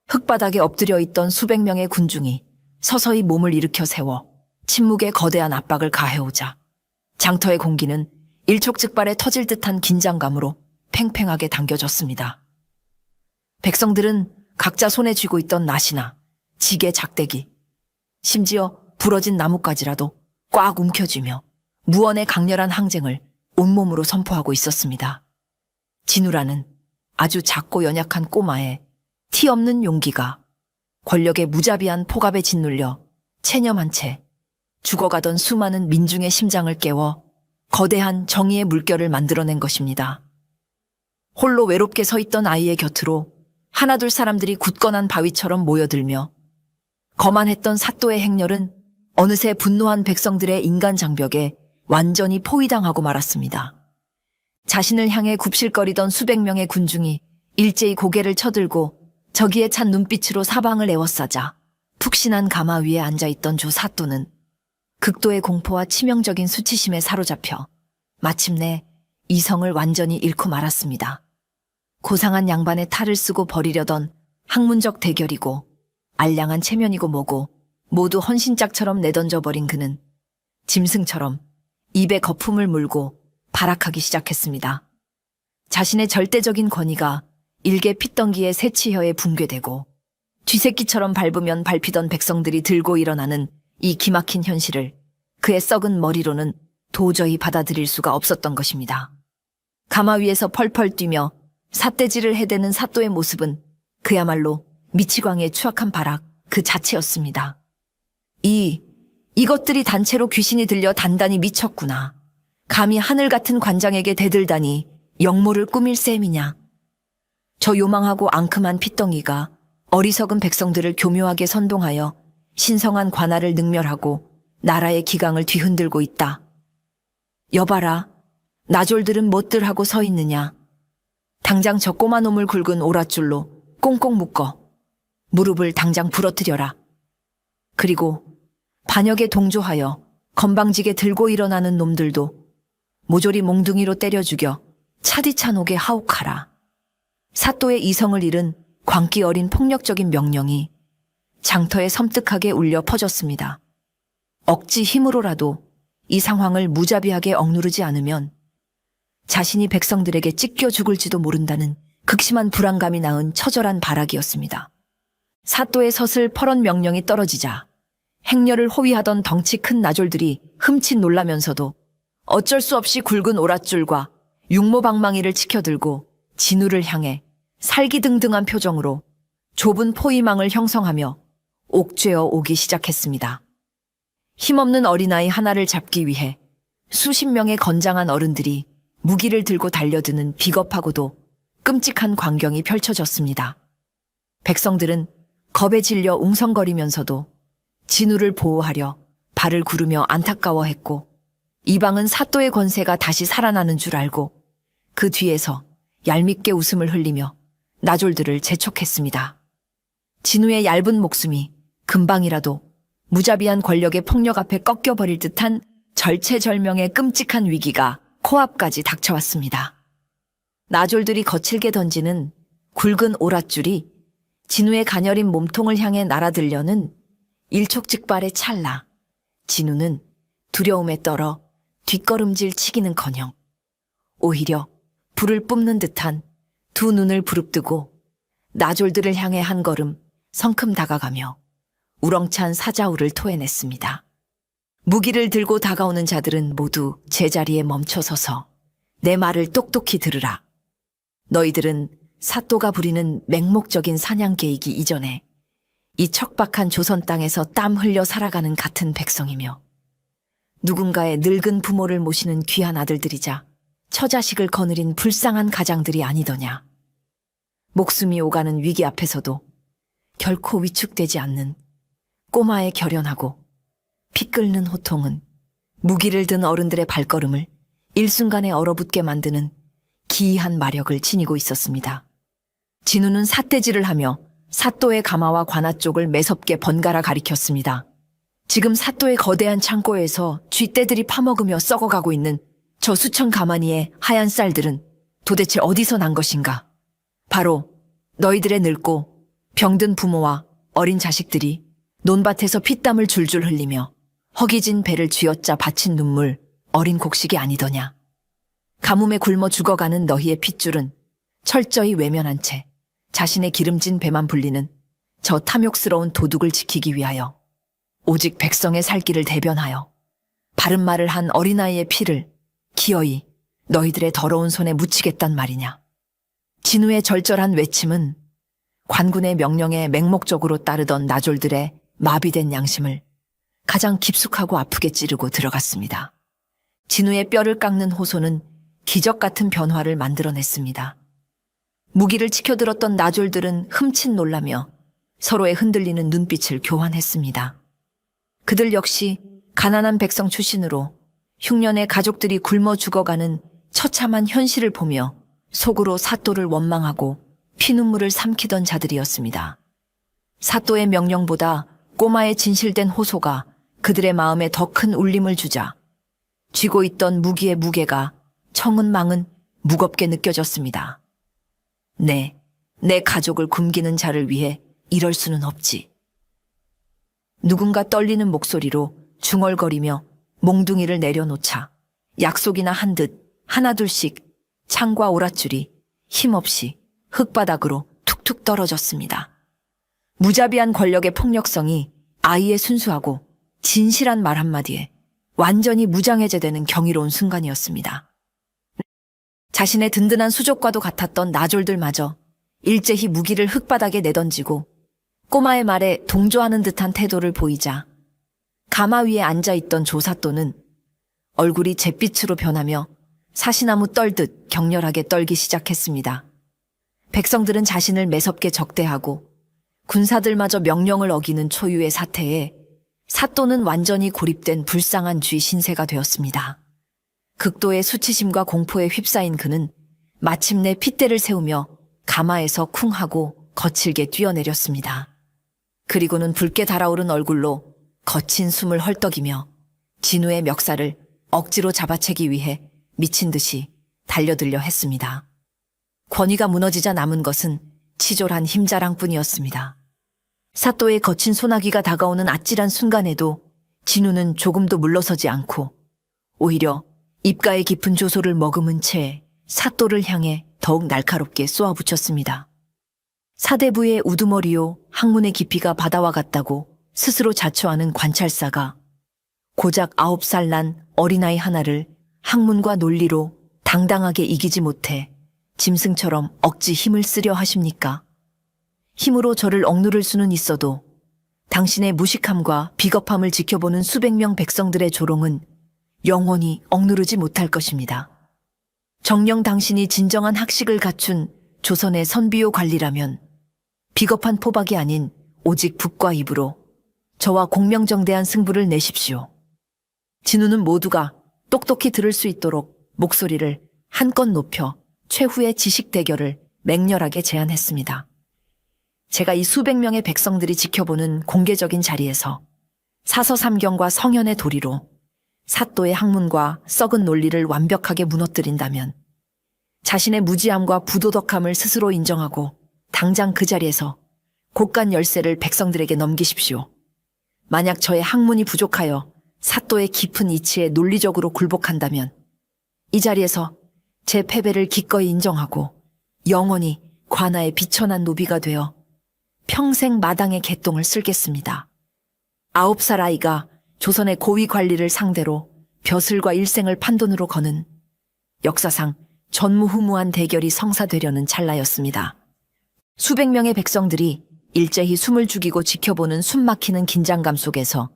흙바닥에 엎드려 있던 수백 명의 군중이 서서히 몸을 일으켜 세워 침묵에 거대한 압박을 가해오자 장터의 공기는 일촉즉발에 터질 듯한 긴장감으로 팽팽하게 당겨졌습니다. 백성들은 각자 손에 쥐고 있던 낫이나 지게 작대기, 심지어 부러진 나뭇가지라도 꽉 움켜쥐며 무언의 강렬한 항쟁을 온몸으로 선포하고 있었습니다. 진우라는 아주 작고 연약한 꼬마의 티 없는 용기가 권력의 무자비한 폭압에 짓눌려 체념한 채 죽어가던 수많은 민중의 심장을 깨워 거대한 정의의 물결을 만들어낸 것입니다. 홀로 외롭게 서 있던 아이의 곁으로 하나둘 사람들이 굳건한 바위처럼 모여들며 거만했던 사또의 행렬은 어느새 분노한 백성들의 인간 장벽에 완전히 포위당하고 말았습니다. 자신을 향해 굽실거리던 수백 명의 군중이 일제히 고개를 쳐들고 저기에 찬 눈빛으로 사방을 에워싸자 푹신한 가마 위에 앉아있던 조 사또는 극도의 공포와 치명적인 수치심에 사로잡혀 마침내 이성을 완전히 잃고 말았습니다. 고상한 양반의 탈을 쓰고 버리려던 학문적 대결이고 알량한 체면이고 뭐고 모두 헌신짝처럼 내던져버린 그는 짐승처럼 입에 거품을 물고 발악하기 시작했습니다. 자신의 절대적인 권위가 일개 핏덩기의 새치혀에 붕괴되고 쥐새끼처럼 밟으면 밟히던 백성들이 들고 일어나는 이 기막힌 현실을 그의 썩은 머리로는 도저히 받아들일 수가 없었던 것입니다. 가마 위에서 펄펄 뛰며 삿대질을 해대는 사또의 모습은 그야말로 미치광이의 추악한 발악 그 자체였습니다. 이것들이 단체로 귀신이 들려 단단히 미쳤구나. 감히 하늘 같은 관장에게 대들다니 역모를 꾸밀 셈이냐. 저 요망하고 앙큼한 핏덩이가 어리석은 백성들을 교묘하게 선동하여 신성한 관할을 능멸하고 나라의 기강을 뒤흔들고 있다. 여봐라, 나졸들은 뭣들 하고 서 있느냐. 당장 저 꼬마 놈을 굵은 오랏줄로 꽁꽁 묶어 무릎을 당장 부러뜨려라. 그리고 반역에 동조하여 건방지게 들고 일어나는 놈들도 모조리 몽둥이로 때려 죽여 차디찬 옥에 하옥하라. 사또의 이성을 잃은 광기 어린 폭력적인 명령이 장터에 섬뜩하게 울려 퍼졌습니다. 억지 힘으로라도 이 상황을 무자비하게 억누르지 않으면 자신이 백성들에게 찢겨 죽을지도 모른다는 극심한 불안감이 낳은 처절한 발악이었습니다. 사또의 서슬 퍼런 명령이 떨어지자 행렬을 호위하던 덩치 큰 나졸들이 흠칫 놀라면서도 어쩔 수 없이 굵은 오랏줄과 육모방망이를 치켜들고 진우를 향해 살기등등한 표정으로 좁은 포위망을 형성하며 옥죄어 오기 시작했습니다. 힘없는 어린아이 하나를 잡기 위해 수십 명의 건장한 어른들이 무기를 들고 달려드는 비겁하고도 끔찍한 광경이 펼쳐졌습니다. 백성들은 겁에 질려 웅성거리면서도 진우를 보호하려 발을 구르며 안타까워했고 이방은 사또의 권세가 다시 살아나는 줄 알고 그 뒤에서 얄밉게 웃음을 흘리며 나졸들을 재촉했습니다. 진우의 얇은 목숨이 금방이라도 무자비한 권력의 폭력 앞에 꺾여버릴 듯한 절체절명의 끔찍한 위기가 코앞까지 닥쳐왔습니다. 나졸들이 거칠게 던지는 굵은 오랏줄이 진우의 가녀린 몸통을 향해 날아들려는 일촉즉발의 찰나, 진우는 두려움에 떨어 뒷걸음질 치기는커녕 오히려 불을 뿜는 듯한 두 눈을 부릅뜨고 나졸들을 향해 한 걸음 성큼 다가가며 우렁찬 사자우를 토해냈습니다. 무기를 들고 다가오는 자들은 모두 제자리에 멈춰서서 내 말을 똑똑히 들으라. 너희들은 사또가 부리는 맹목적인 사냥 계획이 이전에 이 척박한 조선 땅에서 땀 흘려 살아가는 같은 백성이며 누군가의 늙은 부모를 모시는 귀한 아들들이자 처자식을 거느린 불쌍한 가장들이 아니더냐. 목숨이 오가는 위기 앞에서도 결코 위축되지 않는 꼬마의 결연하고 피 끓는 호통은 무기를 든 어른들의 발걸음을 일순간에 얼어붙게 만드는 기이한 마력을 지니고 있었습니다. 진우는 삿대질을 하며 사또의 가마와 관아 쪽을 매섭게 번갈아 가리켰습니다. 지금 사또의 거대한 창고에서 쥐떼들이 파먹으며 썩어가고 있는 저 수천 가마니의 하얀 쌀들은 도대체 어디서 난 것인가? 바로 너희들의 늙고 병든 부모와 어린 자식들이 논밭에서 피땀을 줄줄 흘리며 허기진 배를 쥐어짜 바친 눈물, 어린 곡식이 아니더냐. 가뭄에 굶어 죽어가는 너희의 핏줄은 철저히 외면한 채 자신의 기름진 배만 불리는 저 탐욕스러운 도둑을 지키기 위하여 오직 백성의 살 길을 대변하여 바른 말을 한 어린아이의 피를 기어이 너희들의 더러운 손에 묻히겠단 말이냐. 진우의 절절한 외침은 관군의 명령에 맹목적으로 따르던 나졸들의 마비된 양심을 가장 깊숙하고 아프게 찌르고 들어갔습니다. 진우의 뼈를 깎는 호소는 기적 같은 변화를 만들어냈습니다. 무기를 치켜들었던 나졸들은 흠칫 놀라며 서로의 흔들리는 눈빛을 교환했습니다. 그들 역시 가난한 백성 출신으로 흉년에 가족들이 굶어 죽어가는 처참한 현실을 보며 속으로 사또를 원망하고 피눈물을 삼키던 자들이었습니다. 사또의 명령보다 꼬마의 진실된 호소가 그들의 마음에 더 큰 울림을 주자 쥐고 있던 무기의 무게가 청은망은 무겁게 느껴졌습니다. 내 가족을 굶기는 자를 위해 이럴 수는 없지. 누군가 떨리는 목소리로 중얼거리며 몽둥이를 내려놓자 약속이나 한 듯 하나둘씩 창과 오랏줄이 힘없이 흙바닥으로 툭툭 떨어졌습니다. 무자비한 권력의 폭력성이 아이의 순수하고 진실한 말 한마디에 완전히 무장해제되는 경이로운 순간이었습니다. 자신의 든든한 수족과도 같았던 나졸들마저 일제히 무기를 흙바닥에 내던지고 꼬마의 말에 동조하는 듯한 태도를 보이자 가마 위에 앉아있던 조사또는 얼굴이 잿빛으로 변하며 사시나무 떨듯 격렬하게 떨기 시작했습니다. 백성들은 자신을 매섭게 적대하고 군사들마저 명령을 어기는 초유의 사태에 사또는 완전히 고립된 불쌍한 쥐 신세가 되었습니다. 극도의 수치심과 공포에 휩싸인 그는 마침내 핏대를 세우며 가마에서 쿵 하고 거칠게 뛰어내렸습니다. 그리고는 붉게 달아오른 얼굴로 거친 숨을 헐떡이며 진우의 멱살을 억지로 잡아채기 위해 미친 듯이 달려들려 했습니다. 권위가 무너지자 남은 것은 치졸한 힘자랑뿐이었습니다. 사또의 거친 소나기가 다가오는 아찔한 순간에도 진우는 조금도 물러서지 않고 오히려 입가에 깊은 조소를 머금은 채 사또를 향해 더욱 날카롭게 쏘아붙였습니다. 사대부의 우두머리요 학문의 깊이가 바다와 같다고 스스로 자처하는 관찰사가 고작 9살 난 어린아이 하나를 학문과 논리로 당당하게 이기지 못해 짐승처럼 억지 힘을 쓰려 하십니까? 힘으로 저를 억누를 수는 있어도 당신의 무식함과 비겁함을 지켜보는 수백 명 백성들의 조롱은 영원히 억누르지 못할 것입니다. 정녕 당신이 진정한 학식을 갖춘 조선의 선비요 관리라면 비겁한 포박이 아닌 오직 북과 입으로 저와 공명정대한 승부를 내십시오. 진우는 모두가 똑똑히 들을 수 있도록 목소리를 한껏 높여 최후의 지식 대결을 맹렬하게 제안했습니다. 제가 이 수백 명의 백성들이 지켜보는 공개적인 자리에서 사서삼경과 성현의 도리로 사또의 학문과 썩은 논리를 완벽하게 무너뜨린다면 자신의 무지함과 부도덕함을 스스로 인정하고 당장 그 자리에서 곡간 열쇠를 백성들에게 넘기십시오. 만약 저의 학문이 부족하여 사또의 깊은 이치에 논리적으로 굴복한다면 이 자리에서 제 패배를 기꺼이 인정하고 영원히 관아의 비천한 노비가 되어 평생 마당의 개똥을 쓸겠습니다. 9살 아이가 조선의 고위 관리를 상대로 벼슬과 일생을 판돈으로 거는 역사상 전무후무한 대결이 성사되려는 찰나였습니다. 수백 명의 백성들이 일제히 숨을 죽이고 지켜보는 숨막히는 긴장감 속에서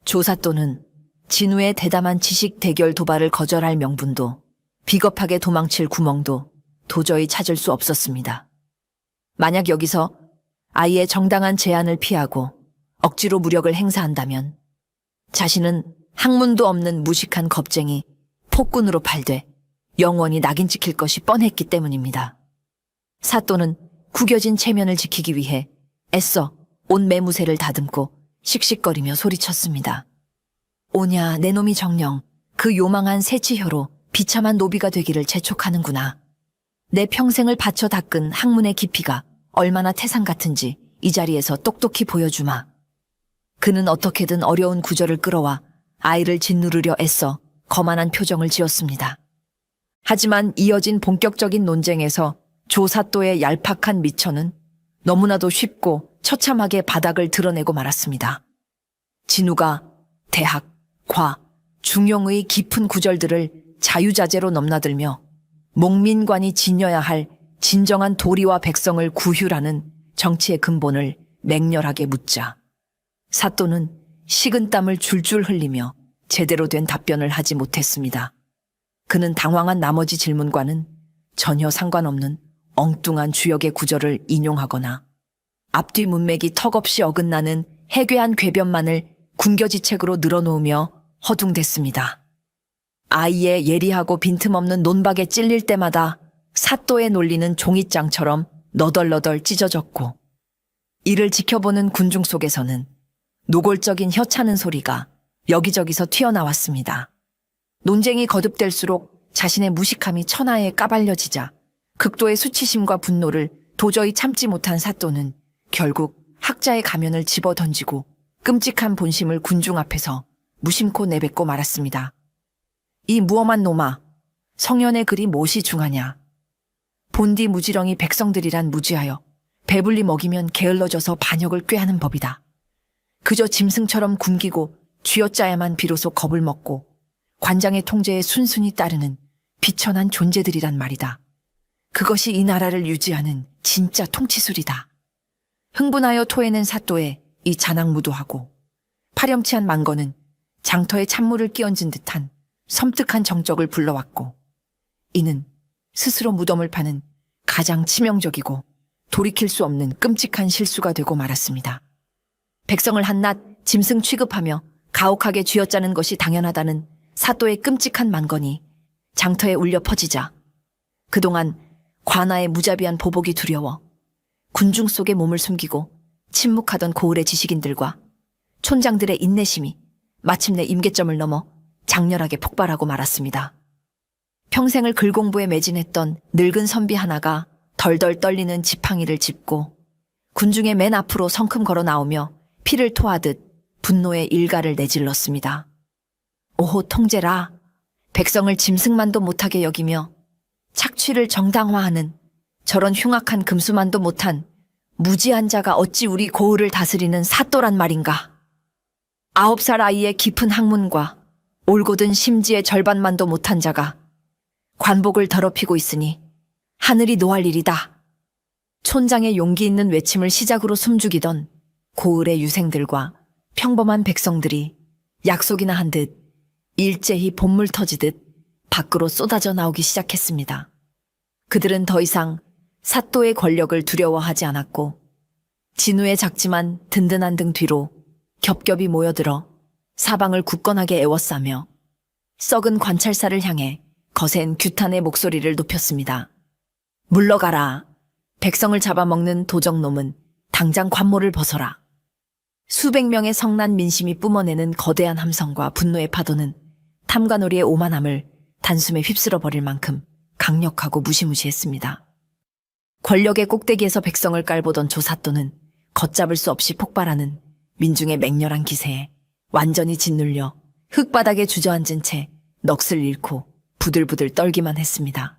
조사또는 진우의 대담한 지식 대결 도발을 거절할 명분도 비겁하게 도망칠 구멍도 도저히 찾을 수 없었습니다. 만약 여기서 아이의 정당한 제안을 피하고 억지로 무력을 행사한다면 자신은 학문도 없는 무식한 겁쟁이 폭군으로 팔돼 영원히 낙인 찍힐 것이 뻔했기 때문입니다. 사또는 구겨진 체면을 지키기 위해 애써 온 매무새를 다듬고 씩씩거리며 소리쳤습니다. 오냐 내 놈이 정녕 그 요망한 새치혀로 비참한 노비가 되기를 재촉하는구나. 내 평생을 바쳐 닦은 학문의 깊이가 얼마나 태산 같은지 이 자리에서 똑똑히 보여주마. 그는 어떻게든 어려운 구절을 끌어와 아이를 짓누르려 애써 거만한 표정을 지었습니다. 하지만 이어진 본격적인 논쟁에서 조사또의 얄팍한 미천은 너무나도 쉽고 처참하게 바닥을 드러내고 말았습니다. 진우가 대학, 과, 중용의 깊은 구절들을 자유자재로 넘나들며 목민관이 지녀야 할 진정한 도리와 백성을 구휼하는 정치의 근본을 맹렬하게 묻자 사또는 식은땀을 줄줄 흘리며 제대로 된 답변을 하지 못했습니다. 그는 당황한 나머지 질문과는 전혀 상관없는 엉뚱한 주역의 구절을 인용하거나 앞뒤 문맥이 턱없이 어긋나는 해괴한 궤변만을 군겨지책으로 늘어놓으며 허둥댔습니다. 아이의 예리하고 빈틈없는 논박에 찔릴 때마다 사또의 논리는 종잇장처럼 너덜너덜 찢어졌고 이를 지켜보는 군중 속에서는 노골적인 혀차는 소리가 여기저기서 튀어나왔습니다. 논쟁이 거듭될수록 자신의 무식함이 천하에 까발려지자 극도의 수치심과 분노를 도저히 참지 못한 사또는 결국 학자의 가면을 집어던지고 끔찍한 본심을 군중 앞에서 무심코 내뱉고 말았습니다. 이 무엄한 놈아, 성현의 글이 무엇이 중하냐. 본디 무지렁이 백성들이란 무지하여 배불리 먹이면 게을러져서 반역을 꾀하는 법이다. 그저 짐승처럼 굶기고 쥐어짜야만 비로소 겁을 먹고 관장의 통제에 순순히 따르는 비천한 존재들이란 말이다. 그것이 이 나라를 유지하는 진짜 통치술이다. 흥분하여 토해낸 사또에 이 잔악무도하고 파렴치한 만거는 장터에 찬물을 끼얹은 듯한 섬뜩한 정적을 불러왔고 이는 스스로 무덤을 파는 가장 치명적이고 돌이킬 수 없는 끔찍한 실수가 되고 말았습니다. 백성을 한낱 짐승 취급하며 가혹하게 쥐어짜는 것이 당연하다는 사또의 끔찍한 만건이 장터에 울려 퍼지자 그동안 관아의 무자비한 보복이 두려워 군중 속에 몸을 숨기고 침묵하던 고을의 지식인들과 촌장들의 인내심이 마침내 임계점을 넘어 장렬하게 폭발하고 말았습니다. 평생을 글공부에 매진했던 늙은 선비 하나가 덜덜 떨리는 지팡이를 짚고 군중의 맨 앞으로 성큼 걸어 나오며 피를 토하듯 분노의 일가를 내질렀습니다. 오호 통제라, 백성을 짐승만도 못하게 여기며 착취를 정당화하는 저런 흉악한 금수만도 못한 무지한 자가 어찌 우리 고을을 다스리는 사또란 말인가. 9살 아이의 깊은 학문과 올곧은 심지의 절반만도 못한 자가 관복을 더럽히고 있으니 하늘이 노할 일이다. 촌장의 용기 있는 외침을 시작으로 숨죽이던 고을의 유생들과 평범한 백성들이 약속이나 한 듯 일제히 봇물 터지듯 밖으로 쏟아져 나오기 시작했습니다. 그들은 더 이상 사또의 권력을 두려워하지 않았고 진우의 작지만 든든한 등 뒤로 겹겹이 모여들어 사방을 굳건하게 에워싸며 썩은 관찰사를 향해 거센 규탄의 목소리를 높였습니다. 물러가라. 백성을 잡아먹는 도적놈은 당장 관모를 벗어라. 수백 명의 성난 민심이 뿜어내는 거대한 함성과 분노의 파도는 탐관오리의 오만함을 단숨에 휩쓸어 버릴 만큼 강력하고 무시무시했습니다. 권력의 꼭대기에서 백성을 깔보던 조사또는 걷잡을 수 없이 폭발하는 민중의 맹렬한 기세에 완전히 짓눌려 흙바닥에 주저앉은 채 넋을 잃고 부들부들 떨기만 했습니다.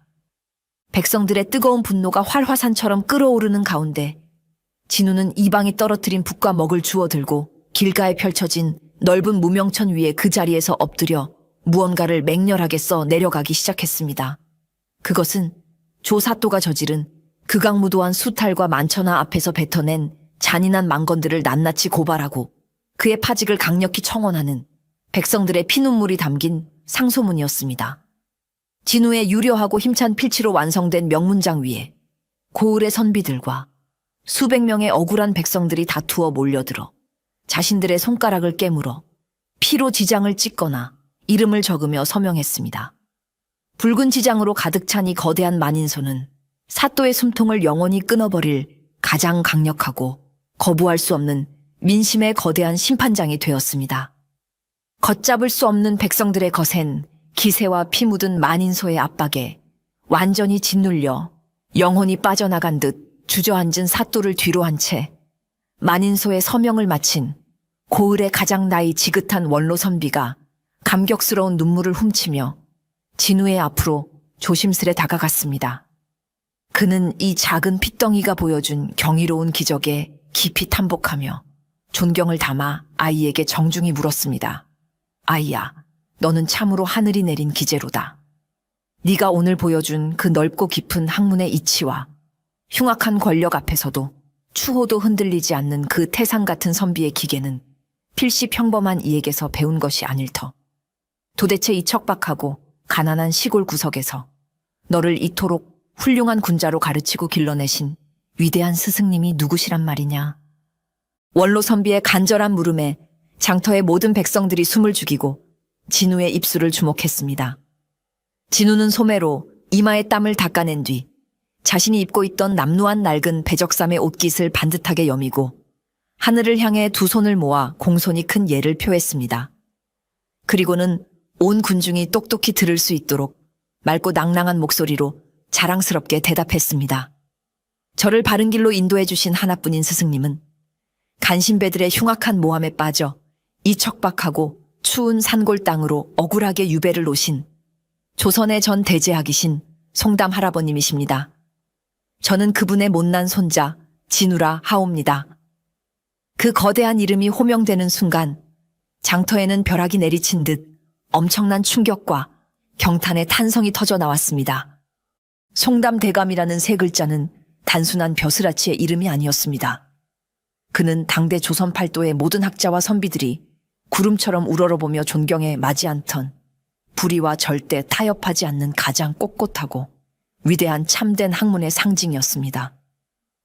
백성들의 뜨거운 분노가 활화산처럼 끓어오르는 가운데 진우는 이방이 떨어뜨린 붓과 먹을 주워 들고 길가에 펼쳐진 넓은 무명천 위에 그 자리에서 엎드려 무언가를 맹렬하게 써 내려가기 시작했습니다. 그것은 조사또가 저지른 극악무도한 수탈과 만천하 앞에서 뱉어낸 잔인한 망건들을 낱낱이 고발하고 그의 파직을 강력히 청원하는 백성들의 피눈물이 담긴 상소문이었습니다. 진우의 유려하고 힘찬 필치로 완성된 명문장 위에 고을의 선비들과 수백 명의 억울한 백성들이 다투어 몰려들어 자신들의 손가락을 깨물어 피로 지장을 찍거나 이름을 적으며 서명했습니다. 붉은 지장으로 가득 찬 이 거대한 만인소는 사또의 숨통을 영원히 끊어버릴 가장 강력하고 거부할 수 없는 민심의 거대한 심판장이 되었습니다. 걷잡을 수 없는 백성들의 거센 기세와 피 묻은 만인소의 압박에 완전히 짓눌려 영혼이 빠져나간 듯 주저앉은 사또를 뒤로 한 채 만인소의 서명을 마친 고을의 가장 나이 지긋한 원로 선비가 감격스러운 눈물을 훔치며 진우의 앞으로 조심스레 다가갔습니다. 그는 이 작은 핏덩이가 보여준 경이로운 기적에 깊이 탐복하며 존경을 담아 아이에게 정중히 물었습니다. 아이야, 너는 참으로 하늘이 내린 기재로다. 네가 오늘 보여준 그 넓고 깊은 학문의 이치와 흉악한 권력 앞에서도 추호도 흔들리지 않는 그 태산 같은 선비의 기계는 필시 평범한 이에게서 배운 것이 아닐 터. 도대체 이 척박하고 가난한 시골 구석에서 너를 이토록 훌륭한 군자로 가르치고 길러내신 위대한 스승님이 누구시란 말이냐. 원로 선비의 간절한 물음에 장터의 모든 백성들이 숨을 죽이고 진우의 입술을 주목했습니다. 진우는 소매로 이마의 땀을 닦아낸 뒤 자신이 입고 있던 남루한 낡은 배적삼의 옷깃을 반듯하게 여미고 하늘을 향해 두 손을 모아 공손히 큰 예를 표했습니다. 그리고는 온 군중이 똑똑히 들을 수 있도록 맑고 낭랑한 목소리로 자랑스럽게 대답했습니다. 저를 바른 길로 인도해 주신 하나뿐인 스승님은 간신배들의 흉악한 모함에 빠져 이 척박하고 추운 산골 땅으로 억울하게 유배를 놓으신 조선의 전 대제학이신 송담 할아버님이십니다. 저는 그분의 못난 손자 진우라 하옵니다. 그 거대한 이름이 호명되는 순간 장터에는 벼락이 내리친 듯 엄청난 충격과 경탄의 탄성이 터져 나왔습니다. 송담 대감이라는 세 글자는 단순한 벼슬아치의 이름이 아니었습니다. 그는 당대 조선 팔도의 모든 학자와 선비들이 구름처럼 우러러보며 존경에 마지 않던 불의와 절대 타협하지 않는 가장 꼿꼿하고 위대한 참된 학문의 상징이었습니다.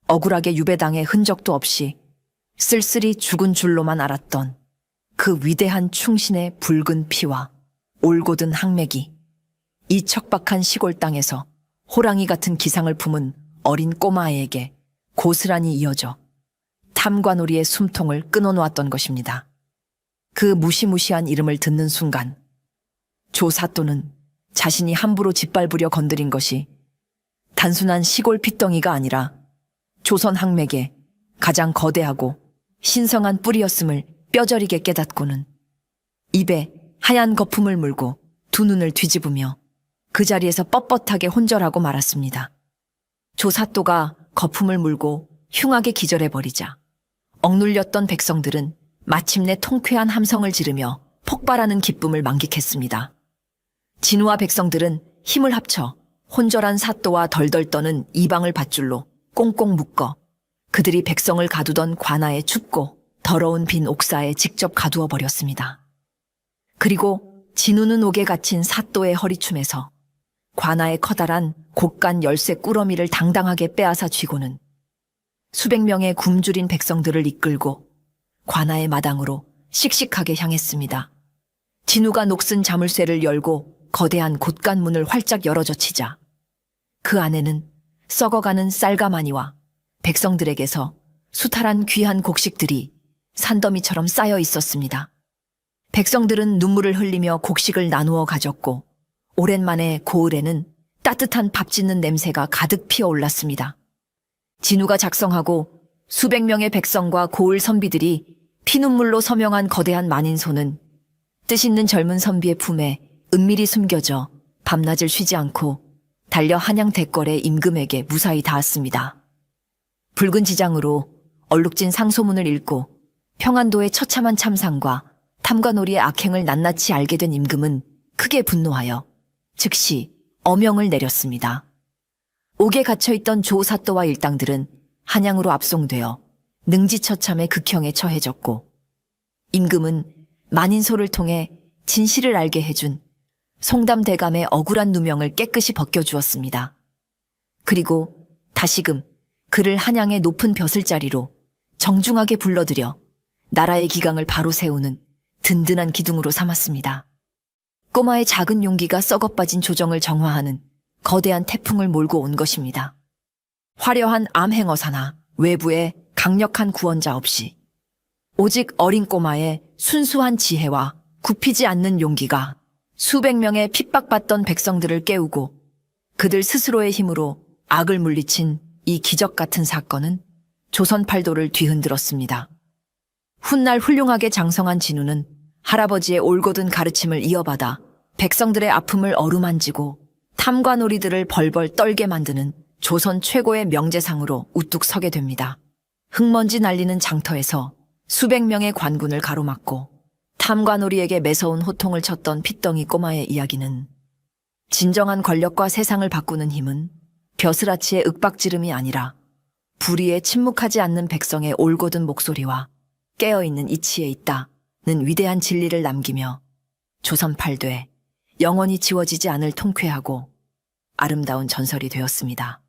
억울하게 유배당의 흔적도 없이 쓸쓸히 죽은 줄로만 알았던 그 위대한 충신의 붉은 피와 올곧은 항맥이 이 척박한 시골 땅에서 호랑이 같은 기상을 품은 어린 꼬마아이에게 고스란히 이어져 탐관오리의 숨통을 끊어놓았던 것입니다. 그 무시무시한 이름을 듣는 순간 조사또는 자신이 함부로 짓밟으려 건드린 것이 단순한 시골 핏덩이가 아니라 조선 항맥의 가장 거대하고 신성한 뿌리였음을 뼈저리게 깨닫고는 입에 하얀 거품을 물고 두 눈을 뒤집으며 그 자리에서 뻣뻣하게 혼절하고 말았습니다. 조사또가 거품을 물고 흉하게 기절해버리자 억눌렸던 백성들은 마침내 통쾌한 함성을 지르며 폭발하는 기쁨을 만끽했습니다. 진우와 백성들은 힘을 합쳐 혼절한 사또와 덜덜 떠는 이방을 밧줄로 꽁꽁 묶어 그들이 백성을 가두던 관아의 춥고 더러운 빈 옥사에 직접 가두어 버렸습니다. 그리고 진우는 옥에 갇힌 사또의 허리춤에서 관아의 커다란 곡간 열쇠 꾸러미를 당당하게 빼앗아 쥐고는 수백 명의 굶주린 백성들을 이끌고 관아의 마당으로 씩씩하게 향했습니다. 진우가 녹슨 자물쇠를 열고 거대한 곳간문을 활짝 열어젖히자 그 안에는 썩어가는 쌀가마니와 백성들에게서 수탈한 귀한 곡식들이 산더미처럼 쌓여 있었습니다. 백성들은 눈물을 흘리며 곡식을 나누어 가졌고 오랜만에 고을에는 따뜻한 밥 짓는 냄새가 가득 피어올랐습니다. 진우가 작성하고 수백 명의 백성과 고을 선비들이 피눈물로 서명한 거대한 만인소는 뜻있는 젊은 선비의 품에 은밀히 숨겨져 밤낮을 쉬지 않고 달려 한양 대궐의 임금에게 무사히 닿았습니다. 붉은 지장으로 얼룩진 상소문을 읽고 평안도의 처참한 참상과 탐관오리의 악행을 낱낱이 알게 된 임금은 크게 분노하여 즉시 어명을 내렸습니다. 옥에 갇혀있던 조사또와 일당들은 한양으로 압송되어 능지처참의 극형에 처해졌고 임금은 만인소를 통해 진실을 알게 해준 송담대감의 억울한 누명을 깨끗이 벗겨주었습니다. 그리고 다시금 그를 한양의 높은 벼슬자리로 정중하게 불러들여 나라의 기강을 바로 세우는 든든한 기둥으로 삼았습니다. 꼬마의 작은 용기가 썩어빠진 조정을 정화하는 거대한 태풍을 몰고 온 것입니다. 화려한 암행어사나 외부의 강력한 구원자 없이 오직 어린 꼬마의 순수한 지혜와 굽히지 않는 용기가 수백 명의 핍박받던 백성들을 깨우고 그들 스스로의 힘으로 악을 물리친 이 기적 같은 사건은 조선 팔도를 뒤흔들었습니다. 훗날 훌륭하게 장성한 진우는 할아버지의 올곧은 가르침을 이어받아 백성들의 아픔을 어루만지고 탐관오리들을 벌벌 떨게 만드는 조선 최고의 명재상으로 우뚝 서게 됩니다. 흙먼지 날리는 장터에서 수백 명의 관군을 가로막고 탐관오리에게 매서운 호통을 쳤던 핏덩이 꼬마의 이야기는 진정한 권력과 세상을 바꾸는 힘은 벼슬아치의 윽박지름이 아니라 불의에 침묵하지 않는 백성의 올곧은 목소리와 깨어있는 이치에 있다는 위대한 진리를 남기며 조선 팔도에 영원히 지워지지 않을 통쾌하고 아름다운 전설이 되었습니다.